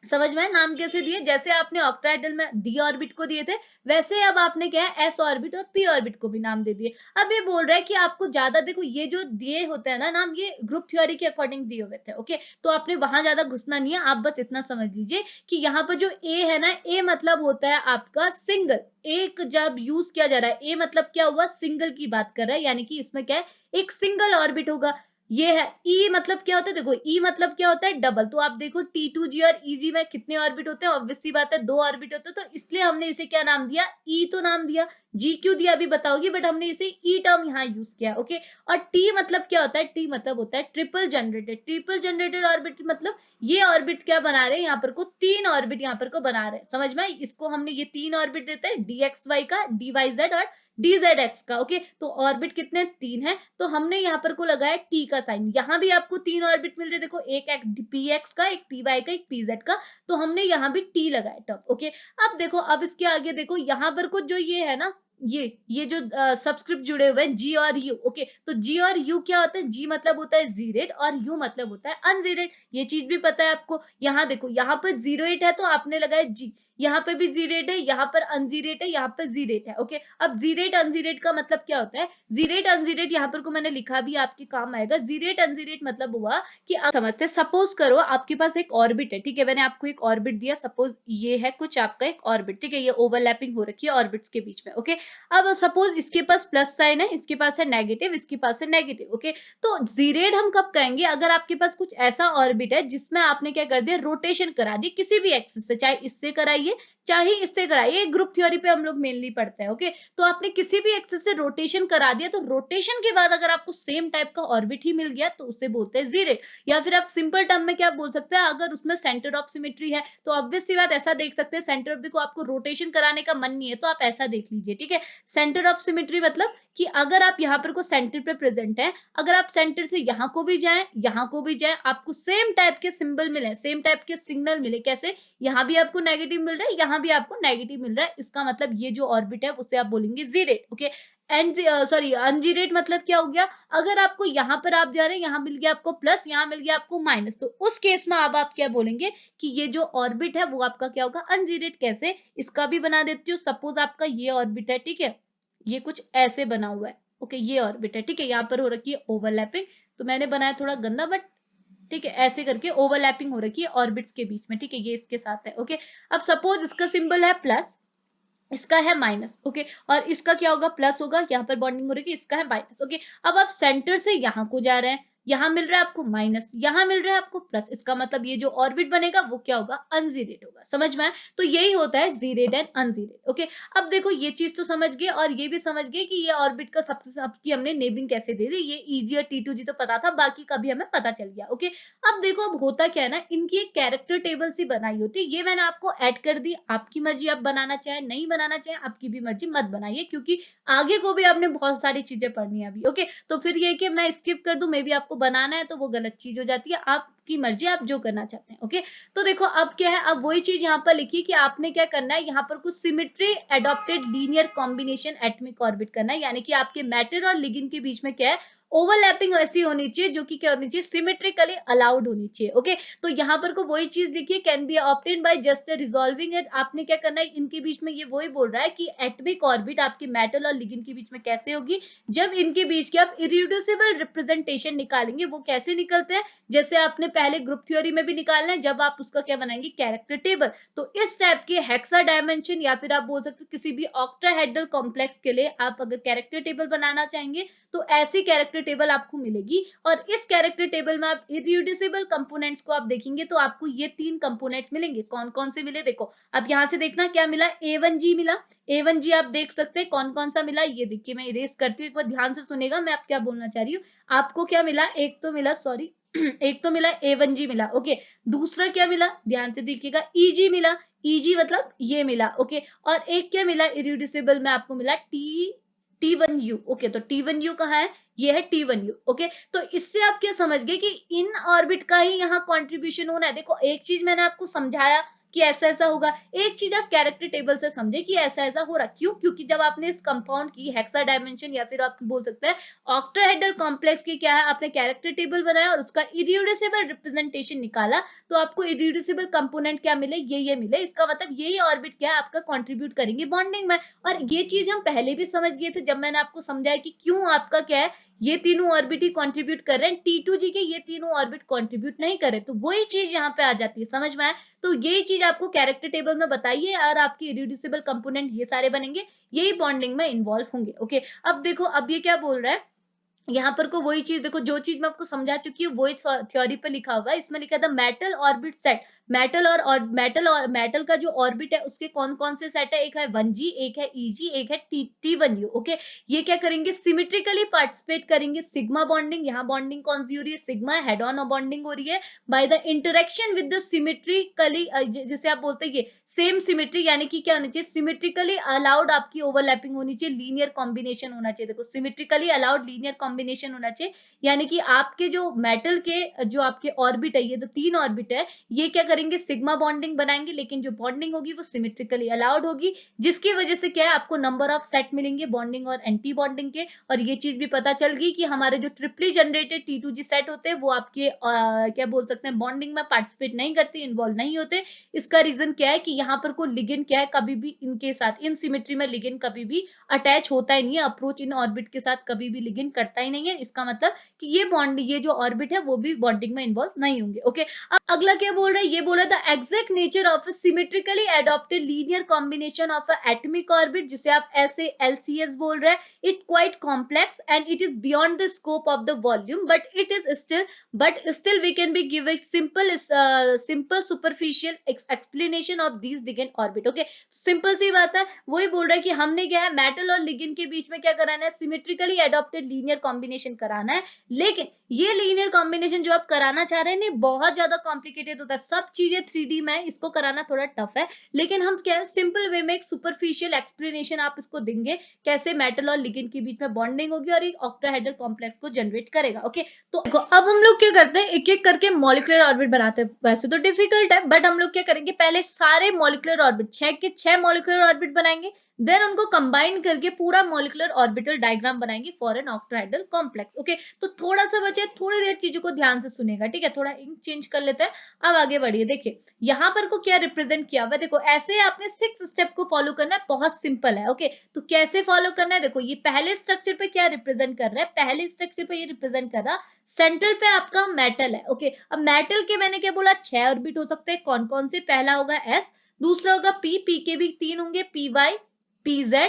[SPEAKER 1] समझ में, नाम कैसे दिए, जैसे आपने ऑक्टाहेड्रल में डी ऑर्बिट को दिए थे, वैसे अब आपने क्या है, एस ऑर्बिट और पी ऑर्बिट को भी नाम दे दिए। अब ये बोल रहा है कि आपको ज्यादा, देखो ये जो दिए होते हैं ना नाम, ये ग्रुप थ्योरी के अकॉर्डिंग दिए हुए थे, ओके। तो आपने वहां ज्यादा घुसना नहीं है, आप बस इतना समझ लीजिए कि यहाँ पर जो ए है ना, ए मतलब होता है आपका सिंगल, एक जब यूज किया जा रहा है, ए मतलब क्या हुआ, सिंगल की बात कर रहा है, यानी कि इसमें क्या है, एक सिंगल ऑर्बिट होगा। ये है ई मतलब क्या होता है, देखो ई मतलब क्या होता है, डबल। तो आप देखो T2G और EG में कितने ऑर्बिट होते हैं, ऑब्वियस सी बात है 2 ऑर्बिट होते हैं, तो इसलिए हमने इसे क्या नाम दिया, ई तो नाम दिया, जी क्यों दिया अभी बताओगी, बट हमने इसे ई टर्म यहाँ यूज किया, ओके। और टी मतलब क्या होता है, टी मतलब होता है triple generated, triple generated orbit मतलब ये ऑर्बिट क्या बना रहे हैं, यहाँ पर को 3 ऑर्बिट यहाँ पर को बना रहे हैं, समझ में, इसको हमने ये 3 ऑर्बिट देते हैं, DXY का, DYZ और DZX का, ओके। तो ऑर्बिट कितने, 3 है, तो हमने यहाँ पर को लगाया टी का साइन। यहाँ भी आपको 3 ऑर्बिट मिल रहे, देखो एक PX का, एक PY का, एक PZ का, तो हमने यहाँ भी टी लगाया टॉप, ओके। अब देखो, अब इसके आगे देखो, यहाँ पर को जो ये है ना, ये जो सबस्क्रिप्ट जुड़े हुए हैं जी और यू, ओके। तो जी और यू क्या होता है, जी मतलब होता है जीरेड और यू मतलब होता है अनजीरेड। ये चीज भी पता है आपको। यहाँ देखो, यहाँ पर 08 है तो आपने लगाया जी, यहाँ पे भी जीरेड है, यहाँ पर अनजीरेड है, यहाँ पर जीरेड है, ओके। अब जीरेड अनजीरेड का मतलब क्या होता है, जीरेड अनजीरेड यहाँ पर को मैंने लिखा भी, आपके काम आएगा। जीरेड अनजीरेड मतलब हुआ कि आप समझते, सपोज करो आपके पास एक ऑर्बिट है, ठीक है, मैंने आपको एक ऑर्बिट दिया, सपोज ये है कुछ आपका एक ऑर्बिट, ठीक है, ये ओवरलैपिंग हो रखी है ऑर्बिट्स के बीच में, ओके। अब सपोज इसके पास प्लस साइन है, इसके पास है नेगेटिव, इसके पास है नेगेटिव, ओके। तो जीरेड हम कब कहेंगे, अगर आपके पास कुछ ऐसा ऑर्बिट है जिसमें आपने क्या कर दिया, रोटेशन करा दी किसी भी एक्सिस से, चाहे इससे कराइए चाहे इससे कराइए, ग्रुप थ्योरी पे हम लोग मेनली पढ़ते हैं, ओके। तो आपने किसी भी एक्सिस से रोटेशन करा दिया, तो रोटेशन के बाद अगर आपको सेम टाइप का ऑर्बिट ही मिल गया तो उसे बोलते हैं जीरेड। या फिर आप सिंपल टर्म में क्या बोल सकते हैं, अगर उसमें सेंटर ऑफ सिमेट्री है तो ऑब्वियस सी बात ऐसा देख सकते हैं, सेंटर ऑफ, देखो आपको रोटेशन कराने का मन नहीं है तो आप ऐसा देख लीजिए, ठीक है। सेंटर ऑफ सिमेट्री मतलब कि अगर आप यहाँ पर को सेंटर पे प्रेजेंट है, अगर आप सेंटर से यहाँ को भी जाएं, यहाँ को भी जाएं, आपको सेम टाइप के सिंबल मिले, सेम टाइप के सिग्नल मिले, कैसे, यहाँ भी आपको नेगेटिव मिल रहा है, यहाँ भी आपको नेगेटिव मिल रहा है, इसका मतलब ये जो ऑर्बिट है उसे आप बोलेंगे geared, okay. And sorry ungeared मतलब क्या हो गया, अगर आपको यहाँ पर आप जा रहे हैं, यहाँ मिल गया आपको प्लस, यहाँ मिल गया आपको माइनस, तो उस केस में अब आप क्या बोलेंगे कि ये जो ऑर्बिट है वो आपका क्या होगा, अनजीरेड। कैसे, इसका भी बना देती हूँ, सपोज आपका ये ऑर्बिट है, ठीक है, ये कुछ ऐसे बना हुआ है, ओके, ये ऑर्बिट है, ठीक है, यहाँ पर हो रखी है ओवरलैपिंग, तो मैंने बनाया थोड़ा गंदा, बट ठीक है, ऐसे करके ओवरलैपिंग हो रखी है ऑर्बिट्स के बीच में, ठीक है, ये इसके साथ है, ओके। अब सपोज इसका सिंबल है प्लस, इसका है माइनस, ओके, और इसका क्या होगा, प्लस होगा, यहाँ पर बॉन्डिंग हो रही है, इसका है माइनस, ओके। अब आप सेंटर से यहाँ को जा रहे हैं, यहाँ मिल रहा है आपको माइनस, यहाँ मिल रहा है आपको प्लस, इसका मतलब ये जो ऑर्बिट बनेगा वो क्या होगा, अनजीरेड होगा, समझ में आया। तो यही होता है जीरेड एंड अनजीरेड, ओके। अब देखो ये चीज तो समझ गए, और ये भी समझ गए कि ये ऑर्बिट का सबकी हमने नेमिंग कैसे दे दी, ये ईजी और T2G तो पता था, बाकी का भी हमें पता चल गया, ओके। अब देखो अब होता क्या है ना, इनकी एक कैरेक्टर टेबल सी बनाई होती है, ये मैंने आपको ऐड कर दी, आपकी मर्जी, आप बनाना चाहे नहीं बनाना चाहे आपकी भी मर्जी, मत बनाइए, क्योंकि आगे को भी आपने बहुत सारी चीजें पढ़नी है अभी, ओके। तो फिर ये कि मैं स्किप कर दूं, मे बी आपको बनाना है तो वो गलत चीज हो जाती है, आपकी मर्जी, आप जो करना चाहते हैं, ओके। तो देखो अब क्या है, अब वही चीज यहाँ पर लिखी कि आपने क्या करना है, यहाँ पर कुछ symmetry adopted linear combination atomic orbit करना है, यानी कि आपके मैटर और लिगेंड के बीच में क्या है, ओवरलैपिंग ऐसी होनी चाहिए जो कि क्या होनी चाहिए, सिमेट्रिकली अलाउड होनी चाहिए, ओके। तो यहाँ पर को वही चीज लिखिए, can be obtain by just resolving it, आपने क्या करना है, इनके बीच में ये वही बोल रहा है कि एटमिक ऑर्बिट आपके मेटल और लिगेंड के बीच में कैसे होगी, जब इनके बीच की आप इरिड्यूसिबल रिप्रेजेंटेशन निकालेंगे। वो कैसे निकलते हैं, जैसे आपने पहले ग्रुप थ्योरी में भी निकालना है, जब आप उसका क्या बनाएंगे, कैरेक्टर टेबल। तो इस टाइप के हेक्सा डायमेंशन, या फिर आप बोल सकते हैं किसी भी ऑक्टाहेड्रल कॉम्प्लेक्स के लिए आप अगर कैरेक्टर टेबल बनाना चाहेंगे तो ऐसी कैरेक्टर टेबल आपको मिलेगी, और इस कैरेक्टर टेबल में आप इरिड्यूसिबल कंपोनेंट्स को आप देखेंगे तो आपको ये 3 कंपोनेंट्स मिलेंगे। कौन कौन से मिले, देखो अब यहाँ से देखना क्या मिला, A1G मिला, A1G आप देख सकते हैं कौन कौन सा मिला, ये देखिए मैं इरेज करती हूँ, एक बार ध्यान से सुनेगा मैं आप क्या बोलना चाह रही हूँ। आपको क्या मिला, एक तो मिला, सॉरी एक तो मिला A1G मिला, ओके। दूसरा क्या मिला, ध्यान से देखिएगा, EG मिला, EG मतलब ये मिला, ओके। और एक क्या मिला इरिड्यूसिबल में, आपको मिला T1U, ओके। तो T1U कहाँ है, ये है T1U, ओके। तो इससे आप क्या समझ गए कि इन ऑर्बिट का ही यहाँ कंट्रीब्यूशन होना है। देखो एक चीज मैंने आपको समझाया कि ऐसा ऐसा होगा, एक चीज आप कैरेक्टर टेबल से समझे कि ऐसा ऐसा हो रहा, क्यों, क्योंकि जब आपने इस कंपाउंड की हेक्सा डायमेंशन, या फिर आप बोल सकते हैं ऑक्टाहेड्रल कॉम्प्लेक्स की क्या है, आपने कैरेक्टर टेबल बनाया और उसका इरिड्यूसिबल रिप्रेजेंटेशन निकाला, तो आपको इरिड्यूसिबल कंपोनेंट क्या मिले, ये मिले, इसका मतलब यही ऑर्बिट क्या है आपका कंट्रीब्यूट करेंगे बॉन्डिंग में। और ये चीज हम पहले भी समझ गए थे जब मैंने आपको समझाया कि क्यों आपका क्या है, ये तीनों ऑर्बिट ही कंट्रीब्यूट कर रहे हैं, T2G के ये तीनों ऑर्बिट कंट्रीब्यूट नहीं कर रहे, तो वही चीज यहाँ पे आ जाती है, समझ में आया। तो यही चीज आपको कैरेक्टर टेबल में बताइए, और आपके इरिड्यूसिबल कंपोनेंट ये सारे बनेंगे, यही बॉन्डिंग में इन्वॉल्व होंगे, ओके। अब देखो अब ये क्या बोल रहा है, यहाँ पर को वही चीज देखो, जो चीज मैं आपको समझा चुकी हूँ वही थ्योरी पे लिखा हुआ है, इसमें लिखा था मेटल ऑर्बिट सेट, मेटल का जो ऑर्बिट है उसके कौन कौन से सेट है, एक है 1G, एक है EG, एक है T1U, ओके। ये क्या करेंगे, सिमेट्रिकली पार्टिसिपेट करेंगे, सिग्मा बॉन्डिंग, यहाँ बॉन्डिंग कौन सी हो रही है, सिग्मा हेड ऑन बॉन्डिंग हो रही है by the interaction with the symmetrically, जिसे आप बोलते हैं ये सेम सिमेट्री, यानी कि क्या होनी चाहिए, सिमेट्रिकली अलाउड आपकी ओवरलैपिंग होनी चाहिए, लीनियर कॉम्बिनेशन होना चाहिए। देखो सिमेट्रिकली अलाउड लीनियर कॉम्बिनेशन होना चाहिए, यानी कि आपके जो मेटल के जो आपके ऑर्बिट है, ये जो 3 ऑर्बिट है, ये क्या करेंगे, सिग्मा बॉन्डिंग बनाएंगे, लेकिन जो बॉन्डिंग होगी वो सिमेट्रिकली अलाउड होगी, जिसकी वजह से क्या है आपको नंबर ऑफ सेट मिलेंगे बॉन्डिंग और एंटी बॉन्डिंग के। और ये चीज भी पता चल गई कि हमारे जो ट्रिपली जनरेटेड T2G सेट होते हैं वो आपके क्या बोल सकते हैं बॉन्डिंग में पार्टिसिपेट नहीं करते, इन्वॉल्व नहीं होते। इसका रीजन क्या है कि यहाँ पर कोई लिगेंड क्या है कभी भी इनके साथ इन सिमेट्री में लिगेंड कभी भी अटैच होता ही नहीं है, अप्रोच इन ऑर्बिट के साथ कभी भी लिगेंड करता ही नहीं है। इसका मतलब कि ये बॉन्ड ये जो ऑर्बिट है वो भी बॉन्डिंग में इन्वॉल्व नहीं होंगे। ओके, अब अगला क्या बोल रहा है, ये बोल रहा था exact nature of symmetrically adopted linear combination of atomic orbit, जिसे आप ऐसे LCS बोल रहे हैं। It quite complex and it is beyond the scope of the volume, but still we can be give a simple superficial explanation of these ligand orbit. Okay, simple सी बात है, वही बोल रहा है कि हमने क्या है मेटल और लिगेंड के बीच में क्या कराना है, सिमेट्रिकली एडॉप्टेड लीनियर कॉम्बिनेशन कराना है। लेकिन ये लीनियर कॉम्बिनेशन जो आप कराना चाह रहे हैं नहीं बहुत ज्यादा कॉम्प्लिकेटेड होता है, सब चीजें 3D में इसको कराना थोड़ा टफ है। लेकिन हम क्या सिंपल वे में एक सुपरफिशियल एक्सप्लेनेशन आप इसको देंगे कैसे मेटल और लिगेंड के बीच में बॉन्डिंग होगी और एक ऑक्टाहेड्रल कॉम्प्लेक्स को जनरेट करेगा। ओके, तो देखो अब हम लोग क्या करते हैं एक एक करके मॉलिक्यूलर ऑर्बिट बनाते हैं। वैसे तो डिफिकल्ट है बट हम लोग क्या करेंगे पहले सारे मॉलिक्यूलर ऑर्बिट 6 के 6 मॉलिक्यूलर ऑर्बिट बनाएंगे, देन उनको कंबाइन करके पूरा मॉलिक्यूलर ऑर्बिटल डायग्राम बनाएंगे for an octahedral complex. Okay, तो थोड़ा सा बचे, थोड़ी देर चीजों को ध्यान से सुनेगा, ठीक है, थोड़ा इंक चेंज कर लेते हैं। अब आगे बढ़िए, देखिए यहाँ पर को क्या रिप्रेजेंट किया हुआ है, देखो ऐसे आपने 6 स्टेप को फॉलो करना है, बहुत सिंपल है। ओके, तो कैसे फॉलो करना है, देखो ये पहले स्ट्रक्चर पे क्या रिप्रेजेंट कर रहा है, पहले स्ट्रक्चर पे ये रिप्रेजेंट कर रहा सेंट्रल पे आपका मेटल है। ओके, अब मेटल के मैंने क्या बोला 6 ऑर्बिट हो सकते हैं, कौन कौन से, पहला होगा S, दूसरा होगा P के भी 3 होंगे, PY, PZ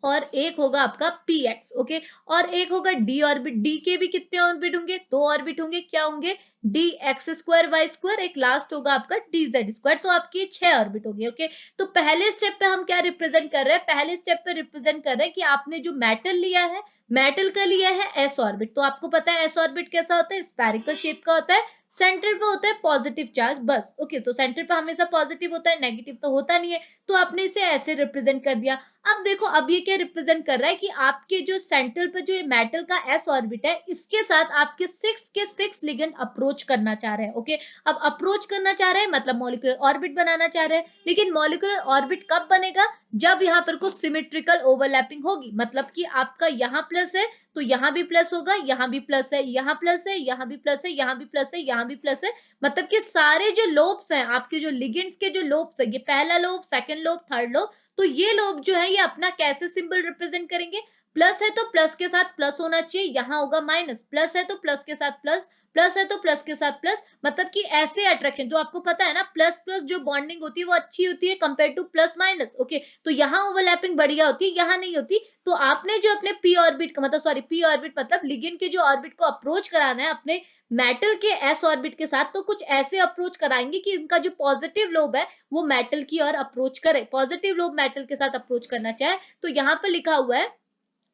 [SPEAKER 1] और एक होगा आपका PX। ओके, और एक होगा D ऑर्बिट, D के भी कितने ऑर्बिट होंगे, 2 ऑर्बिट होंगे, क्या होंगे DX² Y², एक लास्ट होगा आपका DZ², तो आपकी 6 ऑर्बिट होगी। ओके, तो पहले स्टेप पे हम क्या रिप्रेजेंट कर रहे हैं, पहले स्टेप पे रिप्रेजेंट कर रहे हैं कि आपने जो मेटल लिया है, मेटल का लिया है S ऑर्बिट, तो आपको पता है S ऑर्बिट कैसा होता है, स्फेरिकल शेप का होता है, सेंटर पे होता है पॉजिटिव चार्ज बस। ओके, तो सेंटर पे हमेशा पॉजिटिव होता है, नेगेटिव तो होता नहीं है, तो आपने इसे ऐसे रिप्रेजेंट कर दिया। अब देखो अब ये क्या रिप्रेजेंट कर रहा है कि आपके जो सेंटर पे जो ये मेटल का S ऑर्बिट है इसके साथ आपके 6 के 6 लिगेंड अप्रोच करना चाह रहे हैं। ओके, अब अप्रोच करना चाह रहे हैं मतलब मॉलिक्यूलर ऑर्बिट बनाना चाह रहे हैं, लेकिन मॉलिक्यूलर ऑर्बिट कब बनेगा, जब यहाँ पर कुछ सिमेट्रिकल ओवरलैपिंग होगी, मतलब कि आपका यहाँ प्लस है तो यहाँ भी प्लस होगा, यहाँ भी प्लस है, यहाँ प्लस है, यहाँ भी प्लस है, यहाँ भी प्लस है, यहाँ भी प्लस है, मतलब कि सारे जो लोब्स हैं आपके जो लिगेंड्स के जो लोब्स है, ये पहला lobe, second lobe, third lobe, तो ये लोब जो है ये अपना कैसे सिंबल रिप्रेजेंट करेंगे, प्लस है तो प्लस के साथ प्लस होना चाहिए, यहाँ होगा माइनस, प्लस है तो प्लस के साथ प्लस, प्लस है तो प्लस के साथ प्लस, मतलब कि ऐसे अट्रैक्शन जो आपको पता है ना प्लस प्लस जो बॉन्डिंग होती है वो अच्छी होती है compare two plus minus. Okay, तो यहाँ ओवरलैपिंग बढ़िया होती है, यहाँ नहीं होती। तो आपने जो अपने p ऑर्बिट मतलब सॉरी p ऑर्बिट मतलब लिगेंड के जो ऑर्बिट को अप्रोच कराना है अपने मेटल के s ऑर्बिट के साथ, तो कुछ ऐसे अप्रोच कराएंगे कि इनका जो पॉजिटिव लोब है वो मेटल की ओर अप्रोच करे, पॉजिटिव लोब मेटल के साथ अप्रोच करना चाहे। तो यहाँ पर लिखा हुआ है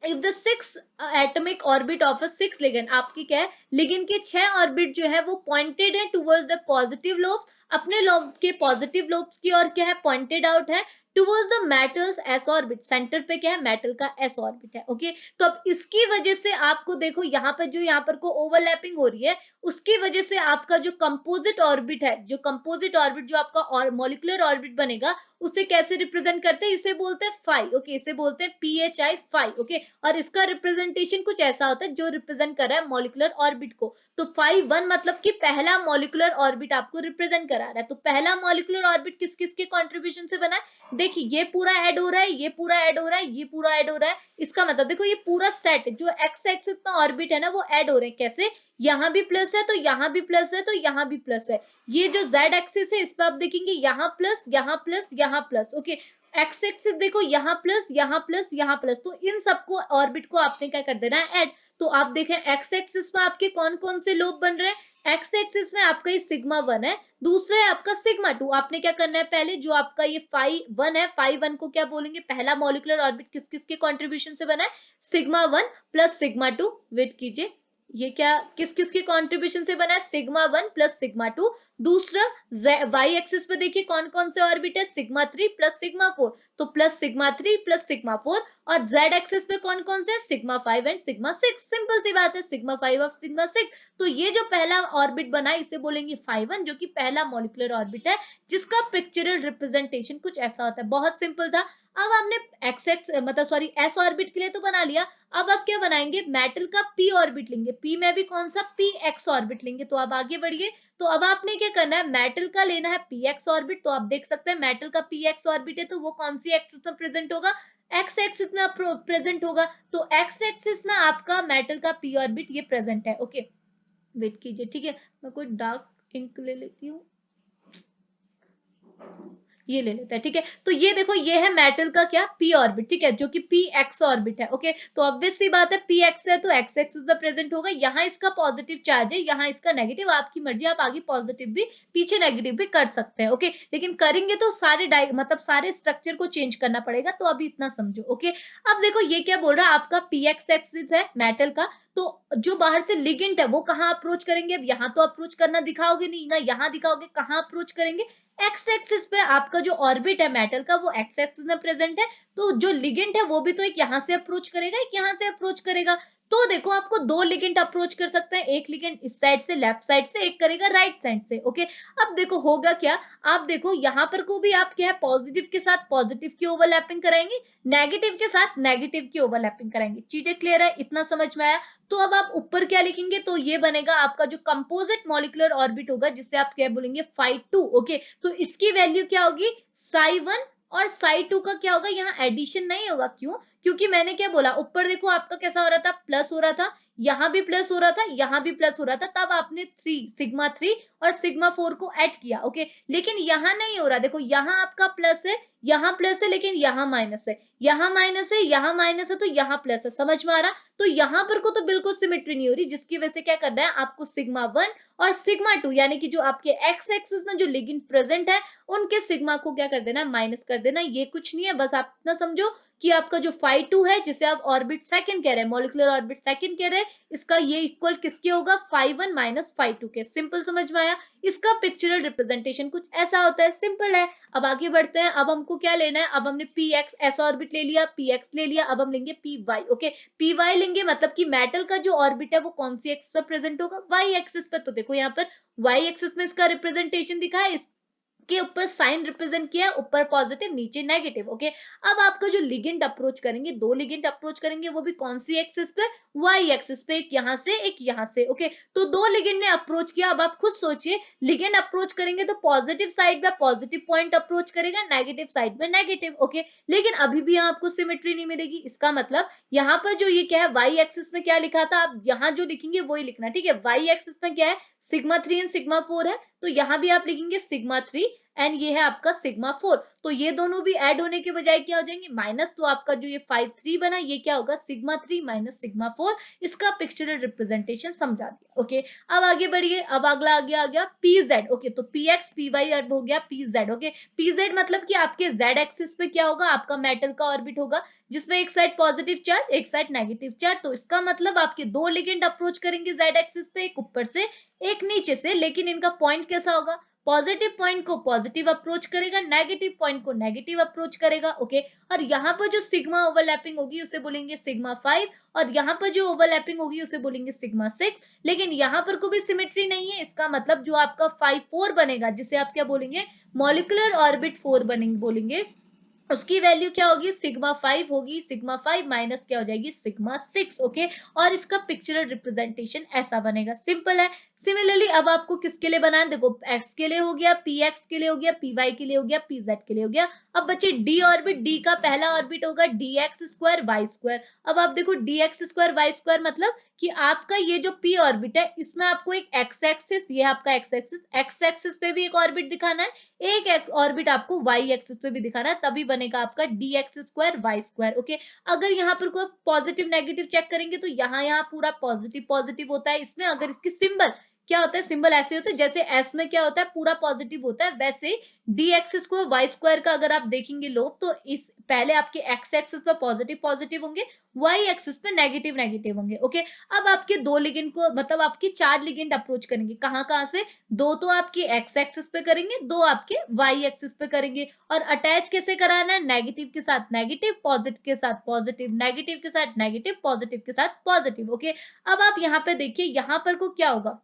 [SPEAKER 1] if the 6 atomic orbit of a 6 ligand, आपकी क्या है लिगेंड के 6 ऑर्बिट जो है वो पॉइंटेड है टुवर्ड्स द पॉजिटिव लोब्स, अपने लोब के पॉजिटिव लोब्स की ओर क्या है पॉइंटेड आउट है towards the metals s orbit, centre पे क्या है मेटल का s ऑर्बिट है। ओके, तो अब इसकी वजह से आपको देखो यहाँ पर जो यहाँ पर को ओवरलैपिंग हो रही है उसकी वजह से आपका जो कंपोजिट ऑर्बिट है, जो कंपोजिट ऑर्बिट जो आपका और मॉलिक्यूलर ऑर्बिट बनेगा उसे कैसे रिप्रेजेंट करते हैं, इसे बोलते हैं फाई। ओके, इसे बोलते हैं PHI फाई। ओके, और इसका रिप्रेजेंटेशन कुछ ऐसा होता है जो रिप्रेजेंट कर रहा है मॉलिक्यूलर ऑर्बिट को। तो फाई 1 मतलब कि पहला मॉलिक्यूलर ऑर्बिट आपको रिप्रेजेंट करा रहा है। तो पहला मॉलिक्यूलर ऑर्बिट किस किस के कंट्रीब्यूशन से बना है, देखिए ये पूरा ऐड हो रहा है, ये पूरा ऐड हो रहा है, ये पूरा ऐड हो रहा है, इसका मतलब देखो ये पूरा सेट जो एक्स एक्सिस में ऑर्बिट है ना वो ऐड हो रहे हैं, कैसे, यहाँ भी प्लस है तो यहाँ भी प्लस है तो यहाँ भी प्लस है, ये जो z एक्सिस है इस पर आप देखेंगे यहाँ प्लस यहाँ प्लस यहाँ प्लस। ओके, एक्स एक्सिस देखो यहाँ प्लस यहाँ प्लस यहाँ प्लस, तो इन सबको ऑर्बिट को आपने क्या कर देना है ऐड। तो आप देखें एक्स एक्सिस में आपके कौन कौन से लोब बन रहे हैं, एक्स एक्सिस में आपका ये सिग्मा 1 है, दूसरा है आपका सिग्मा 2। आपने क्या करना है पहले जो आपका ये फाई 1 है, फाई 1 को क्या बोलेंगे, पहला मॉलिक्यूलर ऑर्बिट किस किस के कंट्रीब्यूशन से बना है, सिग्मा 1 प्लस सिग्मा 2, वेट कीजिए ये क्या किस किस के कंट्रीब्यूशन से बना है, सिग्मा 1 प्लस सिग्मा 2। दूसरा वाई एक्सिस पे देखिए कौन कौन से ऑर्बिट है, सिग्मा 3 प्लस सिग्मा 4, तो प्लस सिग्मा 3 प्लस सिग्मा 4। और जेड एक्सिस पे कौन कौन से, सिग्मा 5 एंड सिग्मा 6। सिंपल सी बात है, सिग्मा 5 और सिग्मा 6। तो ये जो पहला ऑर्बिट बना इसे बोलेंगे phi 1, जो कि पहला मॉलिक्यूलर ऑर्बिट है जिसका पिक्चरल रिप्रेजेंटेशन कुछ ऐसा होता है। बहुत सिंपल था। अब हमने एक्स मतलब सॉरी एस ऑर्बिट के लिए तो बना लिया। अब आप क्या बनाएंगे, मेटल का पी ऑर्बिट लेंगे, पी में भी कौन सा, पी एक्स ऑर्बिट लेंगे। तो अब आगे बढ़िए। तो अब आपने क्या करना है, मेटल का लेना है पी एक्स ऑर्बिट। तो आप देख सकते हैं मेटल का पी एक्स ऑर्बिट है, तो वो कौन सी एक्सिस में प्रेजेंट होगा, एक्स एक्सिस में प्रेजेंट होगा। तो एक्स एक्सिस में आपका मेटल का पी ऑर्बिट ये प्रेजेंट है। ओके, वेट कीजिए, ठीक है, मैं कोई डार्क इंक ले लेती हूँ, ये ले लेते हैं, ठीक है। तो ये देखो, ये है मेटल का क्या, पी ऑर्बिट, ठीक है, जो कि पी एक्स ऑर्बिट है। ओके, तो ऑब्वियस सी बात है पी एक्स है तो एक्स एक्सिस पे प्रेजेंट होगा। यहाँ इसका पॉजिटिव चार्ज है, यहाँ इसका नेगेटिव, आपकी मर्जी, आप आगे पॉजिटिव भी पीछे नेगेटिव भी कर सकते हैं। ओके, लेकिन करेंगे तो सारे मतलब सारे स्ट्रक्चर को चेंज करना पड़ेगा। तो अभी इतना समझो। ओके, अब देखो ये क्या बोल रहा है, आपका पी एक्स एक्सिस है मेटल का, तो जो बाहर से लिगेंड है वो कहाँ अप्रोच करेंगे, अब यहाँ तो अप्रोच करना दिखाओगे नहीं ना, यहाँ दिखाओगे, कहाँ अप्रोच करेंगे, एक्स एक्सिस पे। आपका जो ऑर्बिट है मेटल का वो एक्स एक्सिस में प्रेजेंट है, तो जो लिगेंड है वो भी तो एक यहाँ से अप्रोच करेगा, एक यहाँ से अप्रोच करेगा। तो देखो आपको दो लिगेंड अप्रोच कर सकते हैं, एक लिगेंड इस साइड से लेफ्ट साइड से, एक करेगा राइट साइड से। ओके, अब देखो होगा क्या, आप देखो यहाँ पर को भी आप क्या है, पॉजिटिव के साथ पॉजिटिव की ओवरलैपिंग कराएंगे, नेगेटिव के साथ नेगेटिव की ओवरलैपिंग कराएंगे। चीजें क्लियर है, इतना समझ में आया। तो अब आप ऊपर क्या लिखेंगे, तो ये बनेगा आपका जो कंपोजिट मॉलिक्यूलर ऑर्बिट होगा, जिसे आप क्या बोलेंगे, phi 2। ओके, तो इसकी वैल्यू क्या होगी, psi 1, और psi 2 का क्या होगा, यहाँ एडिशन नहीं होगा। क्यों, क्योंकि मैंने क्या बोला, ऊपर देखो आपका कैसा हो रहा था, प्लस हो रहा था, यहाँ भी प्लस हो रहा था, यहाँ भी प्लस हो रहा था, तब आपने सिग्मा 3 और सिग्मा 4 को ऐड किया। ओके, लेकिन यहाँ नहीं हो रहा, देखो यहाँ आपका प्लस है, यहाँ प्लस है, लेकिन यहाँ माइनस है, यहाँ माइनस है, यहाँ माइनस है, तो यहाँ प्लस है। समझ में आ रहा, तो यहाँ पर को तो बिल्कुल सिमेट्री नहीं हो रही, जिसकी वजह से क्या करना है आपको, सिग्मा 1 और सिग्मा 2, यानी कि जो आपके एक्स एक्सिस में जो लिगेंड प्रेजेंट है उनके सिग्मा को क्या कर देना, माइनस कर देना। ये कुछ नहीं है, बस आप इतना समझो कि आपका जो phi 2 है, जिसे आप ऑर्बिट सेकंड कह रहे हैं, मॉलिक्यूलर ऑर्बिट सेकंड कह रहे हैं, इसका ये इक्वल किसके होगा, phi 1 माइनस phi 2 के। सिंपल समझ में आया। इसका पिक्चरल रिप्रेजेंटेशन कुछ ऐसा होता है, सिंपल है। अब आगे बढ़ते हैं। अब हमको क्या लेना है, अब हमने पी एक्स एस ऑर्बिट ले लिया, पी एक्स ले लिया, अब हम लेंगे p y. Okay, p y लेंगे, मतलब कि मेटल का जो ऑर्बिट है वो कौन सी एक्सिस पर प्रेजेंट होगा, वाई एक्सिस पर। तो देखो यहाँ पर वाई एक्सिस में इसका रिप्रेजेंटेशन दिखा है, के ऊपर साइन रिप्रेजेंट किया, ऊपर पॉजिटिव नीचे नेगेटिव। ओके, अब आपका जो लिगेंड अप्रोच करेंगे, दो लिगेंड अप्रोच करेंगे, वो भी कौन सी एक्सिस पे, वाई एक्सिस पे, एक यहाँ से एक यहाँ से। ओके, तो दो लिगेंड ने अप्रोच किया। अब आप खुद सोचिए, लिगेंड अप्रोच करेंगे तो पॉजिटिव साइड पे पॉजिटिव पॉइंट अप्रोच करेगा, नेगेटिव साइड पे नेगेटिव। ओके, लेकिन अभी भी यहाँ आपको सिमेट्री नहीं मिलेगी। इसका मतलब यहाँ पर जो ये क्या है, वाई एक्सिस में क्या लिखा था, आप यहाँ जो लिखेंगे वही लिखना, ठीक है। वाई एक्सिस में क्या है, सिग्मा 3 एंड सिग्मा 4 है, तो यहाँ भी आप लिखेंगे सिग्मा 3 एंड ये है आपका सिग्मा 4। तो ये दोनों भी ऐड होने के बजाय क्या हो जाएंगे, माइनस। तो आपका जो ये 5 3 बना, ये क्या होगा, सिग्मा 3 माइनस सिग्मा 4। इसका पिक्चरल रिप्रेजेंटेशन समझा दिया। ओके, अब आगे बढ़िए। अब अगला आगे आ गया पी जेड। ओके, तो पी एक्स पी वाई अब हो गया P Z. Okay, P Z मतलब कि आपके जेड एक्सिस पे क्या होगा, आपका मेटल का ऑर्बिट होगा, जिसमें एक साइड पॉजिटिव चार्ज एक साइड नेगेटिव चार्ज। तो इसका मतलब आपके दो लिगेंड अप्रोच करेंगे जेड एक्सिस पे, एक ऊपर से एक नीचे से, लेकिन इनका पॉइंट कैसा होगा, पॉजिटिव पॉइंट को पॉजिटिव अप्रोच करेगा, नेगेटिव पॉइंट को नेगेटिव अप्रोच करेगा। ओके, और यहाँ पर जो सिग्मा ओवरलैपिंग होगी उसे बोलेंगे सिग्मा 5, और यहाँ पर जो ओवरलैपिंग होगी उसे बोलेंगे सिग्मा 6। लेकिन यहाँ पर को भी सिमेट्री नहीं है। इसका मतलब जो आपका phi 4 बनेगा, जिसे आप क्या बोलेंगे, मॉलिक्यूलर ऑर्बिट 4 बनेंगे बोलेंगे, उसकी वैल्यू क्या होगी, सिग्मा 5 होगी। सिग्मा 5 माइनस क्या हो जाएगी, सिग्मा 6। ओके, और इसका पिक्चरल रिप्रेजेंटेशन ऐसा बनेगा, सिंपल है। सिमिलरली अब आपको किसके लिए बनाना, देखो एक्स के लिए हो गया, पी एक्स के लिए हो गया, पी वाई के लिए हो गया, पी जेड के लिए हो गया। अब बच्चे डी ऑर्बिट, डी का पहला ऑर्बिट होगा d x square y square. अब आप देखो d x square y square मतलब कि आपका ये जो पी ऑर्बिट है, इसमें आपको एक एक्स एक्सिस, ये आपका एक्स एक्सिस पे भी एक ऑर्बिट दिखाना है, एक ऑर्बिट आपको वाई एक्सिस पे भी दिखाना है, तभी बनेगा आपका d x square y square. Okay, अगर यहाँ पर कोई पॉजिटिव नेगेटिव चेक करेंगे तो यहाँ यहाँ पूरा पॉजिटिव पॉजिटिव होता है इसमें। अगर इसकी सिंबल क्या होता है, सिंबल ऐसे होता है जैसे एस में क्या होता है, पूरा पॉजिटिव होता है, वैसे डी एक्सिस को वाई स्क्वायर का अगर आप देखेंगे लोब, तो इस पहले आपके एक्स एक्सिस पर पॉजिटिव पॉजिटिव होंगे, वाई एक्सिस पे नेगेटिव नेगेटिव होंगे। ओके, अब आपके दो लिगेंड को, मतलब आपके चार लिगेंड अप्रोच करेंगे, कहाँ कहाँ से, दो तो आपके एक्स एक्सिस पे करेंगे, दो आपके वाई एक्सिस पे करेंगे, और अटैच कैसे कराना है, नेगेटिव के साथ नेगेटिव, पॉजिटिव के साथ पॉजिटिव, नेगेटिव के साथ नेगेटिव, पॉजिटिव के साथ पॉजिटिव। ओके, अब आप यहाँ पे देखिए, यहाँ पर को क्या होगा,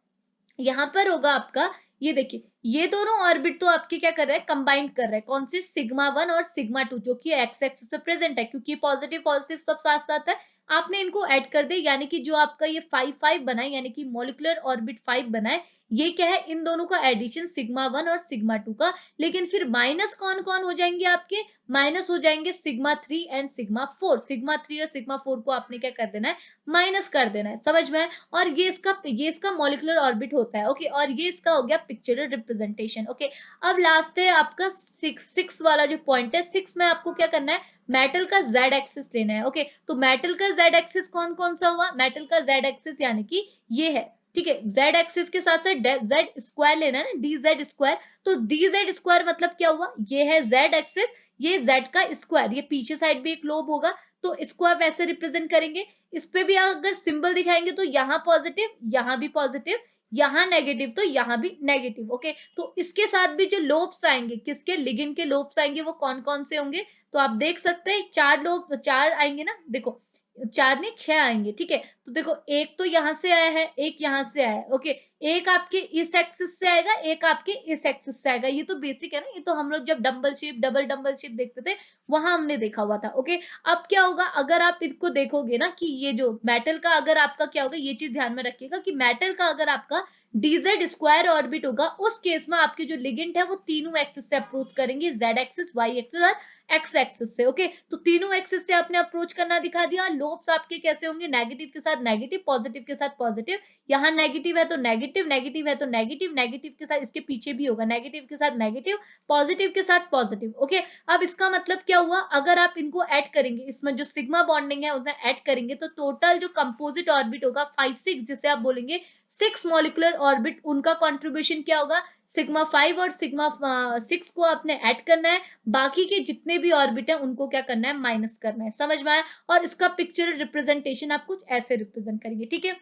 [SPEAKER 1] यहाँ पर होगा आपका, ये देखिए ये दोनों ऑर्बिट तो आपके क्या कर रहे हैं, कंबाइंड कर रहे हैं, कौन से, सिग्मा 1 और सिग्मा 2, जो कि एक्स एक्सिस पे प्रेजेंट है, क्योंकि पॉजिटिव पॉजिटिव सब साथ साथ है, आपने इनको ऐड कर दे, यानी कि जो आपका ये 5 5 बना है, यानी कि मॉलिक्यूलर ऑर्बिट 5 बना है, ये क्या है, इन दोनों का एडिशन सिग्मा 1 और सिग्मा 2 का। लेकिन फिर माइनस कौन कौन हो जाएंगे आपके, माइनस हो जाएंगे सिग्मा 3 एंड सिग्मा 4, सिग्मा 3 और सिग्मा 4 को आपने क्या कर देना है, माइनस कर देना है, समझ में है? और ये इसका मॉलिक्यूलर ऑर्बिट होता है। ओके, और ये इसका हो गया पिक्चरल रिप्रेजेंटेशन। ओके, अब लास्ट है आपका सिक्स वाला जो पॉइंट है, सिक्स में आपको क्या करना है, मेटल का जेड एक्सिस लेना है। ओके, तो मेटल का जेड एक्सिस कौन कौन सा हुआ, मेटल का जेड एक्सिस यानी कि ये है, ठीक है, जेड एक्सिस के साथ साथ जेड स्क्वायर लेना है ना, डी जेड स्क्वायर, तो डी जेड स्क्वायर मतलब क्या हुआ, ये है जेड एक्सिस, ये जेड का स्क्वायर, ये पीछे साइड भी एक लोब होगा, तो इसको आप ऐसे रिप्रेजेंट करेंगे। इस पे भी अगर सिंबल दिखाएंगे तो यहाँ पॉजिटिव, यहाँ भी पॉजिटिव, यहाँ नेगेटिव, तो यहाँ भी नेगेटिव। ओके, तो इसके साथ भी जो लोब्स आएंगे, किसके, लिगेंड के लोब्स आएंगे, वो कौन कौन से होंगे, तो आप देख सकते हैं चार लोब, चार आएंगे ना, देखो चार नहीं छह आएंगे, ठीक है, तो देखो एक तो यहाँ से आया है, एक यहाँ से आया है। ओके, एक आपके इस एक्सिस से आएगा, एक आपके इस एक्सिस से आएगा, ये तो बेसिक है ना, ये तो हम लोग जब डबल शेप देखते थे, वहां हमने देखा हुआ था। ओके, अब क्या होगा, अगर आप इनको देखोगे ना, कि ये जो मेटल का अगर आपका क्या होगा, ये चीज ध्यान में रखिएगा कि मेटल का अगर आपका डीजेड स्क्वायर ऑर्बिट होगा, उस केस में आपके जो लिगेंड है वो तीनों एक्सिस से अप्रोच करेंगे, जेड एक्सिस, वाई एक्सिस और एक्स एक्सिस से। ओके, तो तीनों एक्सिस से आपने अप्रोच करना दिखा दिया। लोब्स आपके कैसे होंगे, नेगेटिव के साथ नेगेटिव, पॉजिटिव के साथ पॉजिटिव, यहाँ नेगेटिव है तो नेगेटिव, नेगेटिव है तो नेगेटिव, नेगेटिव के साथ, इसके पीछे भी होगा नेगेटिव के साथ नेगेटिव, पॉजिटिव के साथ पॉजिटिव। ओके, अब इसका मतलब क्या हुआ, अगर आप इनको ऐड करेंगे, इसमें जो सिग्मा बॉन्डिंग है उसे ऐड करेंगे, तो टोटल जो कंपोजिट ऑर्बिट होगा 5 6, जिसे आप बोलेंगे 6 मॉलिक्यूलर ऑर्बिट, उनका कंट्रीब्यूशन क्या होगा, सिग्मा 5 और सिग्मा 6 को आपने ऐड करना है, बाकी के जितने भी ऑर्बिट है उनको क्या करना है, माइनस करना है, समझ में आया? और इसका पिक्चर रिप्रेजेंटेशन आप कुछ ऐसे रिप्रेजेंट करेंगे, ठीक है।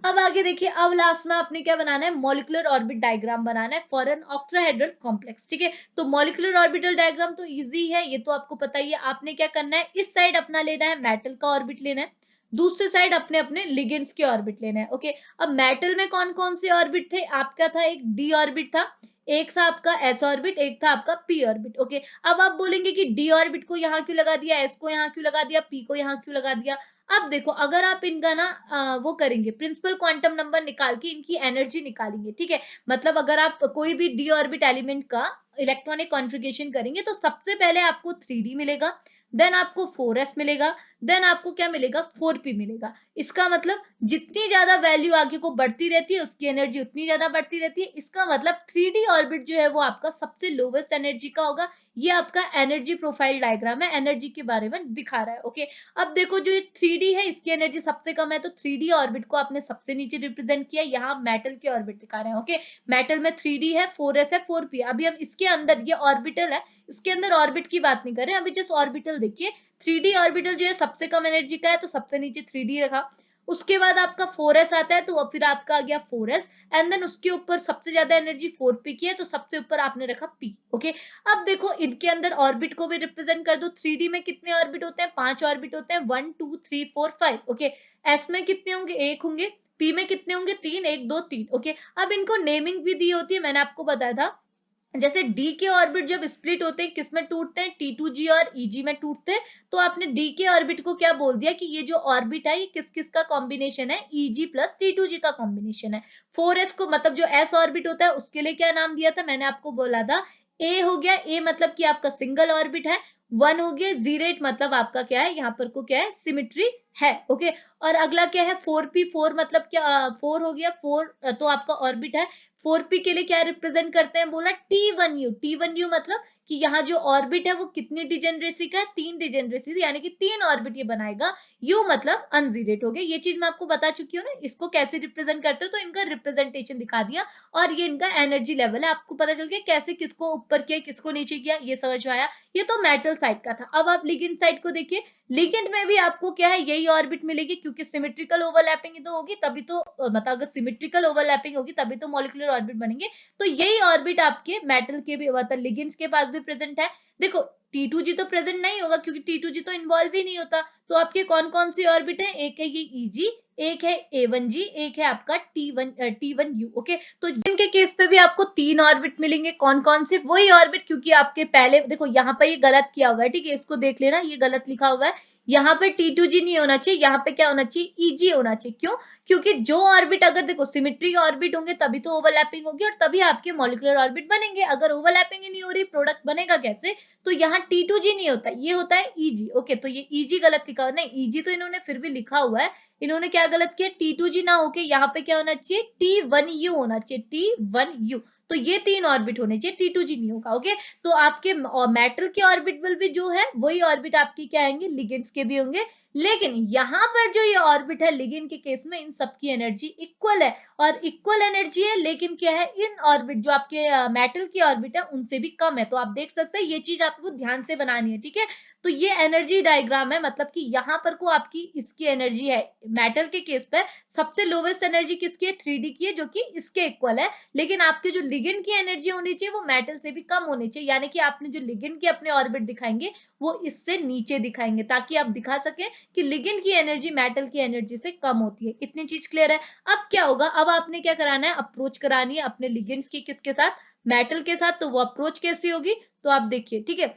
[SPEAKER 1] अब आगे देखिए, अब लास्ट में आपने क्या बनाना है, मॉलिक्यूलर ऑर्बिट डायग्राम बनाना है फॉर एन ऑक्टाहेड्रल कॉम्प्लेक्स, ठीक है। तो मॉलिक्यूलर ऑर्बिटल डायग्राम तो इजी है, ये तो आपको पता ही है। आपने क्या करना है, इस साइड अपना लेना है मेटल का ऑर्बिट लेना है, दूसरे साइड अपने अपने लिगेंड्स के ऑर्बिट लेना है। ओके, अब मेटल में कौन कौन से ऑर्बिट थे, आपका था एक डी ऑर्बिट था, एक था आपका एस ऑर्बिट, एक था आपका पी ऑर्बिट। ओके, अब आप बोलेंगे कि डी ऑर्बिट को यहाँ क्यों लगा दिया, एस को यहाँ क्यों लगा दिया, पी को यहाँ क्यों लगा दिया। अब देखो, अगर आप इनका ना वो करेंगे, प्रिंसिपल क्वांटम नंबर निकाल के इनकी एनर्जी निकालेंगे, ठीक है, मतलब अगर आप कोई भी डी ऑर्बिट एलिमेंट का इलेक्ट्रॉनिक कॉन्फ़िगरेशन करेंगे, तो सबसे पहले आपको 3d मिलेगा, देन आपको 4s मिलेगा, देन आपको क्या मिलेगा, 4p मिलेगा। इसका मतलब जितनी ज्यादा वैल्यू आगे को बढ़ती रहती है, उसकी एनर्जी उतनी ज्यादा बढ़ती रहती है। इसका मतलब 3d ऑर्बिट जो है वो आपका सबसे लोवेस्ट एनर्जी का होगा। ये आपका एनर्जी प्रोफाइल डायग्राम है, एनर्जी के बारे में दिखा रहा है। ओके, अब देखो जो 3D है, इसकी एनर्जी सबसे कम है, तो 3D ऑर्बिट को आपने सबसे नीचे रिप्रेजेंट किया, यहाँ मेटल के ऑर्बिट दिखा रहे हैं। ओके, मेटल में 3D है, 4s है, 4p है। अभी हम इसके अंदर, ये ऑर्बिटल है, इसके अंदर ऑर्बिट की बात नहीं कर रहे हैं, अभी जस्ट ऑर्बिटल देखिए। 3D ऑर्बिटल जो है सबसे कम एनर्जी का है, तो सबसे नीचे 3D रखा। उसके बाद आपका 4s आता है, तो फिर आपका आ गया 4s, एंड देन उसके ऊपर सबसे ज्यादा एनर्जी 4p की है, तो सबसे ऊपर आपने रखा p। ओके, अब देखो इनके अंदर ऑर्बिट को भी रिप्रेजेंट कर दो। 3D में कितने ऑर्बिट होते हैं, 5 ऑर्बिट होते हैं, 1 2 3 4 5। ओके, s में कितने होंगे, एक होंगे, p में कितने होंगे, 3, 1 2 3। ओके, अब इनको नेमिंग भी दी होती है, मैंने आपको बताया था, जैसे डी के ऑर्बिट जब स्प्लिट होते हैं, किस में टूटते हैं, T2G और EG में टूटते हैं, तो आपने डी के ऑर्बिट को क्या बोल दिया कि ये जो ऑर्बिट है, ये किस किस का कॉम्बिनेशन है, EG प्लस T2G का कॉम्बिनेशन है। 4s को, मतलब जो s ऑर्बिट होता है, उसके लिए क्या नाम दिया था, मैंने आपको बोला था, a हो गया, a मतलब कि आपका सिंगल ऑर्बिट है, 1 हो गया, जीरेट मतलब आपका क्या है, यहाँ पर को क्या है, सिमेट्री है। ओके, और अगला क्या है 4p, 4 मतलब क्या, 4 हो गया, 4 तो आपका ऑर्बिट है। 4p के लिए क्या रिप्रेजेंट करते हैं, बोला T1u। T1u मतलब कि यहाँ जो ऑर्बिट है वो कितनी डिजेनरेसी का है, 3 डिजेनरेसी, यानी कि 3 ऑर्बिट ये बनाएगा। यू मतलब अनजीरेट हो गया। ये चीज मैं आपको बता चुकी हूँ ना, इसको कैसे रिप्रेजेंट करते हो, तो इनका रिप्रेजेंटेशन दिखा दिया। और ये इनका एनर्जी लेवल है, आपको पता चल गया कैसे किसको ऊपर किया किसको नीचे किया, ये समझ में आया। ये तो मेटल साइड का था। अब आप लिगेंड साइड को देखिए। लिगेंड में भी आपको क्या है, यही ऑर्बिट मिलेगी, क्योंकि सिमेट्रिकल ओवरलैपिंग तो होगी तभी तो, मतलब अगर सिमेट्रिकल ओवरलैपिंग होगी तभी तो मॉलिक्यूलर ऑर्बिट बनेंगे। तो यही ऑर्बिट आपके मेटल के भी, मतलब लिगेंड्स के पास भी प्रेजेंट है। देखो T2G तो प्रेजेंट नहीं होगा, क्योंकि T2G तो इन्वॉल्व ही नहीं होता। तो आपके कौन कौन सी ऑर्बिट है, एक है ये Eg, एक है A1G, एक है आपका T1U। ओके, तो इनके केस पे भी आपको 3 ऑर्बिट मिलेंगे। कौन कौन से, वही ऑर्बिट, क्योंकि आपके पहले देखो यहाँ पे ये गलत किया हुआ है, ठीक है, इसको देख लेना, ये गलत लिखा हुआ है। यहाँ पे T2G नहीं होना चाहिए, यहाँ पे क्या होना चाहिए, Eg होना चाहिए। क्यों, क्योंकि जो ऑर्बिट, अगर देखो सिमेट्री ऑर्बिट होंगे तभी तो ओवरलैपिंग होगी, और तभी आपके मॉलिक्यूलर ऑर्बिट बनेंगे। अगर ओवरलैपिंग ही नहीं हो रही, प्रोडक्ट बनेगा कैसे। तो यहाँ T2G नहीं होता, ये होता है Eg। ओके, तो ये Eg गलत लिखा हुआ, नहीं Eg तो इन्होंने फिर भी लिखा हुआ है। इन्होंने क्या गलत किया, T2G ना होके यहाँ पे क्या होना चाहिए, T1U होना चाहिए, T1U। तो ये 3 ऑर्बिट होने चाहिए, T2G नहीं होगा। ओके, तो आपके मेटल के ऑर्बिटल भी जो है वही ऑर्बिट आपकी क्या आएंगे, लिगेंड्स के भी होंगे। लेकिन यहाँ पर जो ये ऑर्बिट है लिगेंड के केस में, इन सबकी एनर्जी इक्वल है, और इक्वल एनर्जी है। लेकिन क्या है, इन ऑर्बिट जो आपके मेटल की ऑर्बिट है उनसे भी कम है। तो आप देख सकते हैं, ये चीज आपको ध्यान से बनानी है, ठीक है। तो ये एनर्जी डायग्राम है, मतलब कि यहाँ पर को आपकी इसकी एनर्जी है, मेटल के केस पे सबसे लोवेस्ट एनर्जी किसकी है, 3D की है, जो कि इसके इक्वल है। लेकिन आपके जो लिगेंड की एनर्जी होनी चाहिए वो मेटल से भी कम होनी चाहिए, यानी कि आपने जो लिगेंड के अपने ऑर्बिट दिखाएंगे वो इससे नीचे दिखाएंगे, ताकि आप दिखा सकें कि लिगेंड की एनर्जी मेटल की एनर्जी से कम होती है। इतनी चीज क्लियर है। अब क्या होगा, अब आपने क्या कराना है, अप्रोच करानी है अपने लिगेंड्स की, किसके साथ, मेटल के साथ। तो वो अप्रोच कैसी होगी, तो आप देखिए, ठीक है।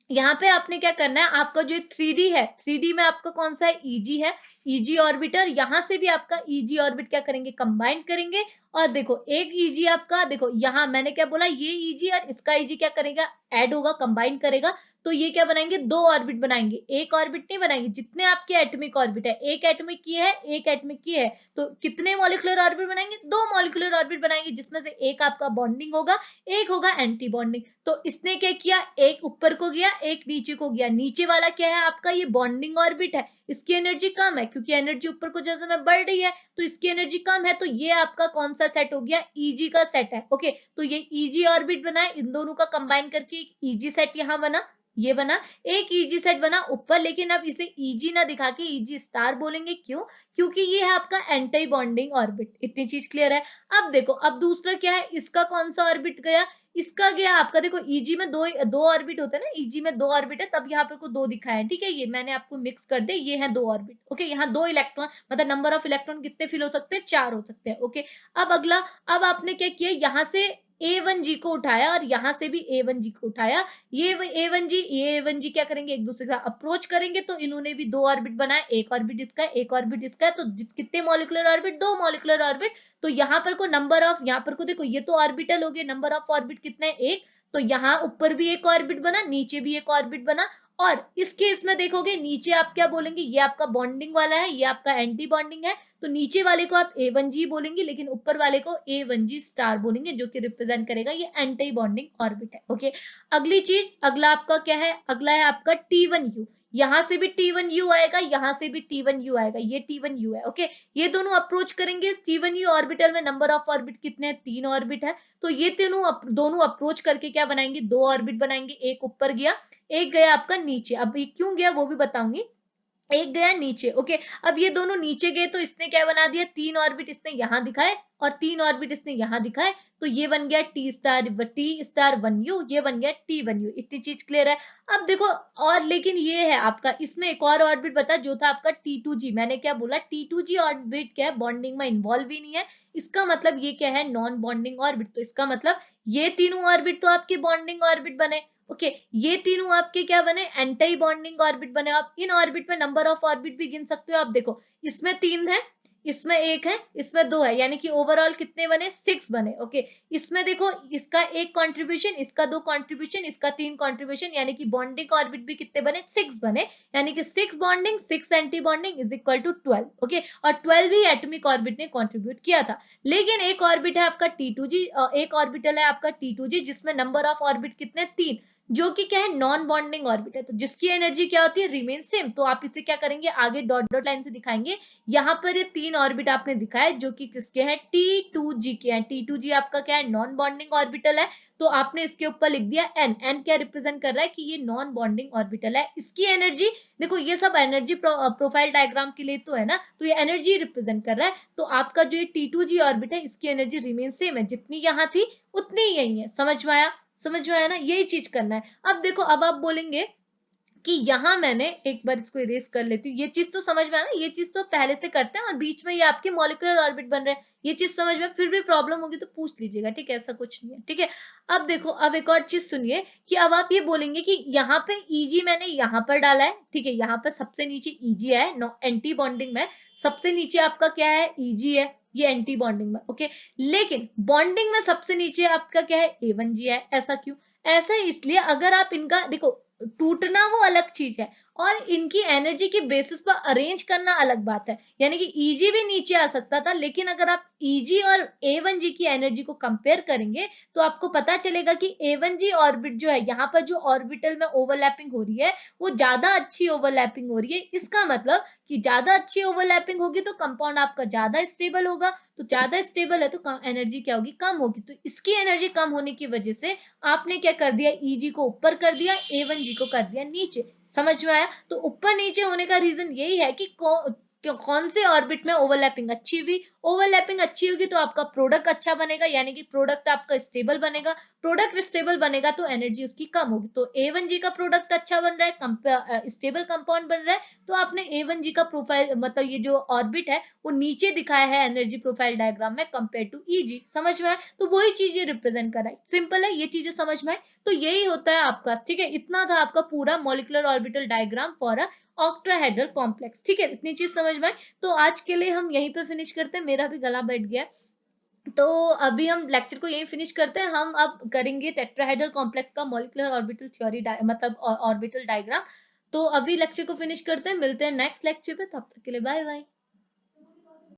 [SPEAKER 1] यहाँ पे आपने क्या करना है, आपका जो 3D है, 3D में आपका कौन सा है, Eg है, Eg ऑर्बिटर। यहां से भी आपका Eg ऑर्बिट क्या करेंगे, कंबाइन करेंगे। और देखो एक Eg आपका, देखो यहाँ मैंने क्या बोला, ये Eg और इसका Eg क्या करेगा, ऐड होगा, कंबाइन करेगा। तो ये क्या बनाएंगे, 2 ऑर्बिट बनाएंगे, एक ऑर्बिट नहीं बनाएंगे। जितने आपके एटॉमिक ऑर्बिट है, एक एटॉमिक की है, एक एटॉमिक की है, तो कितने मॉलिक्यूलर ऑर्बिट बनाएंगे, 2 मॉलिक्यूलर ऑर्बिट बनाएंगे, जिसमें से एक आपका बॉन्डिंग होगा, एक होगा एंटी बॉन्डिंग। तो इसने क्या किया, एक ऊपर को गया, एक नीचे को गया। नीचे वाला क्या है आपका, ये बॉन्डिंग ऑर्बिट है, इसकी एनर्जी कम है, क्योंकि एनर्जी ऊपर को जैसे में बढ़ रही है तो इसकी एनर्जी कम है। तो ये आपका कौन सा सेट हो गया, Eg का सेट है। ओके, तो ये Eg ऑर्बिट बना है, इन दोनों का कंबाइन करके एक Eg सेट यहाँ बना, ये बना, एक Eg सेट बना ऊपर। लेकिन अब इसे Eg ना दिखा के Eg स्टार बोलेंगे, क्यों, क्योंकि ये है आपका एंटी बॉन्डिंग ऑर्बिट। इतनी चीज क्लियर है। अब देखो, अब दूसरा क्या है, इसका कौन सा ऑर्बिट गया, इसका गया आपका, देखो Eg में दो दो ऑर्बिट होते हैं ना, Eg में 2 ऑर्बिट है, तब यहाँ पर को 2 दिखाया है, ठीक है। ये मैंने आपको मिक्स कर दे, ये है 2 ऑर्बिट। ओके, यहाँ 2 इलेक्ट्रॉन, मतलब नंबर ऑफ इलेक्ट्रॉन कितने फिल हो सकते हैं, 4 हो सकते हैं। ओके, अब अगला, अब आपने क्या किया, यहाँ से A1G को उठाया और यहाँ से भी A1G को उठाया। ये A1G, ये A1G क्या करेंगे, एक दूसरे का अप्रोच करेंगे। तो इन्होंने भी 2 ऑर्बिट बनाए, एक ऑर्बिट इसका है, एक ऑर्बिट इसका है। तो कितने मॉलिक्यूलर ऑर्बिट, 2 मॉलिक्यूलर ऑर्बिट। तो यहाँ पर को नंबर ऑफ, यहाँ पर को देखो, ये तो ऑर्बिटल हो गए, नंबर ऑफ ऑर्बिट कितने, एक। तो यहाँ ऊपर भी एक ऑर्बिट बना, नीचे भी एक ऑर्बिट बना। और इस केस में देखोगे, नीचे आप क्या बोलेंगे, ये आपका बॉन्डिंग वाला है, ये आपका एंटी बॉन्डिंग है। तो नीचे वाले को आप A1G बोलेंगे, लेकिन ऊपर वाले को A1G स्टार बोलेंगे, जो कि रिप्रेजेंट करेगा ये एंटी बॉन्डिंग ऑर्बिट है। ओके, अगली चीज, अगला आपका क्या है, अगला है आपका T1U। यहां से भी T1U आएगा, यहां से भी T1U आएगा, ये T1U है। ओके, ये दोनों अप्रोच करेंगे। T1U ऑर्बिटल में नंबर ऑफ ऑर्बिट कितने हैं, 3 ऑर्बिट है। तो ये दोनों अप्रोच करके क्या बनाएंगे, 2 ऑर्बिट बनाएंगे, एक ऊपर गया, एक गया आपका नीचे। अब ये क्यों गया वो भी बताऊंगी, एक गया नीचे। ओके, अब ये दोनों नीचे गए, तो इसने क्या बना दिया, 3 ऑर्बिट इसने यहां दिखाए और 3 ऑर्बिट इसने यहां दिखाए। तो ये बन गया T*1U, ये बन गया T1U। इतनी चीज क्लियर है। अब देखो, और लेकिन ये है आपका, इसमें एक और ऑर्बिट बता, जो था आपका T2G। मैंने क्या बोला, T2G ऑर्बिट क्या है, बॉन्डिंग में इन्वॉल्व ही नहीं है। इसका मतलब ये क्या है, नॉन बॉन्डिंग ऑर्बिट। तो इसका मतलब ये तीनों ऑर्बिट तो आपके बॉन्डिंग ऑर्बिट बने। ओके, ये तीनों आपके क्या बने, एंटी बॉन्डिंग ऑर्बिट बने। आप इन ऑर्बिट में नंबर ऑफ ऑर्बिट भी गिन सकते हो। आप देखो, इसमें 3 है, इसमें एक है, इसमें दो है, यानी कि ओवरऑल कितने बने, 6 बने। ओके, इसमें देखो इसका एक कंट्रीब्यूशन, इसका दो कंट्रीब्यूशन, इसका तीन कंट्रीब्यूशन, यानी कि बॉन्डिंग ऑर्बिट भी कितने बने, 6 बने। यानी कि 6 bonding 6 anti bonding is equal to 12। Okay, और 12 ही एटॉमिक ऑर्बिट ने कंट्रीब्यूट किया था। लेकिन एक ऑर्बिट है आपका T2G, एक ऑर्बिटल है आपका T2G जिसमें नंबर ऑफ ऑर्बिट कितने, 3, जो कि क्या है, नॉन बॉन्डिंग ऑर्बिट है, तो जिसकी एनर्जी क्या होती है, रिमेन सेम। तो आप इसे क्या करेंगे, आगे डॉट डॉट लाइन से दिखाएंगे। यहाँ पर ये 3 ऑर्बिट आपने दिखाए जो कि किसके हैं, T2G के हैं। T2G आपका क्या है, नॉन बॉन्डिंग ऑर्बिटल है, तो आपने इसके ऊपर लिख दिया N। N क्या रिप्रेजेंट कर रहा है कि ये नॉन बॉन्डिंग ऑर्बिटल है। इसकी एनर्जी देखो, ये सब एनर्जी प्रोफाइल डायग्राम के लिए तो है ना, तो ये एनर्जी रिप्रेजेंट कर रहा है। तो आपका जो ये T2G ऑर्बिट है, इसकी एनर्जी रिमेन सेम है, जितनी यहाँ थी उतनी ही यही है। समझ में आया, समझ में आया ना, यही चीज करना है। अब देखो, अब आप बोलेंगे कि यहाँ मैंने एक बार इसको इरेज कर लेती हूँ, ये चीज तो समझ में आया ना, ये चीज तो पहले से करते हैं और बीच में ये आपके मॉलिक्यूलर ऑर्बिट बन रहे हैं, ये चीज समझ में। फिर भी प्रॉब्लम होगी तो पूछ लीजिएगा, ठीक है, ऐसा कुछ नहीं है, ठीक है। अब देखो, अब एक और चीज सुनिए कि अब आप ये बोलेंगे कि यहाँ पे Eg मैंने यहाँ पर डाला है, ठीक है, यहाँ पर सबसे नीचे Eg है, नो एंटी बॉन्डिंग में, सबसे नीचे आपका क्या है, Eg है, ये एंटी बॉन्डिंग में। ओके, लेकिन बॉन्डिंग में सबसे नीचे आपका क्या है, A1G है। ऐसा क्यों, ऐसा इसलिए, अगर आप इनका देखो, टूटना वो अलग चीज है और इनकी एनर्जी की बेसिस पर अरेंज करना अलग बात है। यानी कि Eg भी नीचे आ सकता था, लेकिन अगर आप Eg और A1G की एनर्जी को कंपेयर करेंगे तो आपको पता चलेगा कि A1G ऑर्बिट जो है, यहाँ पर जो ऑर्बिटल में ओवरलैपिंग हो रही है वो ज्यादा अच्छी ओवरलैपिंग हो रही है। इसका मतलब कि ज्यादा अच्छी ओवरलैपिंग होगी तो कंपाउंड आपका ज्यादा स्टेबल होगा, तो ज्यादा स्टेबल है तो एनर्जी क्या होगी, कम होगी। तो इसकी एनर्जी कम होने की वजह से आपने क्या कर दिया, Eg को ऊपर कर दिया, A1G को कर दिया नीचे। समझ में आया, तो ऊपर नीचे होने का रीजन यही है कि कौन से ऑर्बिट में ओवरलैपिंग अच्छी हुई, ओवरलैपिंग अच्छी होगी तो आपका प्रोडक्ट अच्छा बनेगा, यानी कि प्रोडक्ट आपका स्टेबल बनेगा। प्रोडक्ट स्टेबल बनेगा तो एनर्जी उसकी कम होगी। तो A1G का प्रोडक्ट अच्छा बन रहा है, स्टेबल कंपाउंड बन रहा है, तो आपने A1G का प्रोफाइल, मतलब ये जो ऑर्बिट है वो नीचे दिखाया है एनर्जी प्रोफाइल डायग्राम में कंपेयर टू Eg। समझ में आया, तो वही चीज ये रिप्रेजेंट कर रहा है। सिंपल है, ये चीजें समझ में आए तो यही होता है आपका, ठीक है। इतना था आपका पूरा molecular orbital diagram for a octahedral complex, ठीक है, इतनी चीज समझ में आई। तो आज के लिए हम यहीं पे फिनिश करते हैं, मेरा भी गला बैठ गया। तो अभी हम लेक्चर को यहीं फिनिश करते हैं, हम अब करेंगे टेट्राहेड्रल कॉम्प्लेक्स का मॉलिक्यूलर ऑर्बिटल थ्योरी, मतलब ऑर्बिटल डायग्राम। तो अभी लेक्चर को फिनिश करते हैं, मिलते हैं नेक्स्ट लेक्चर पे, तब तक के लिए बाय बाय।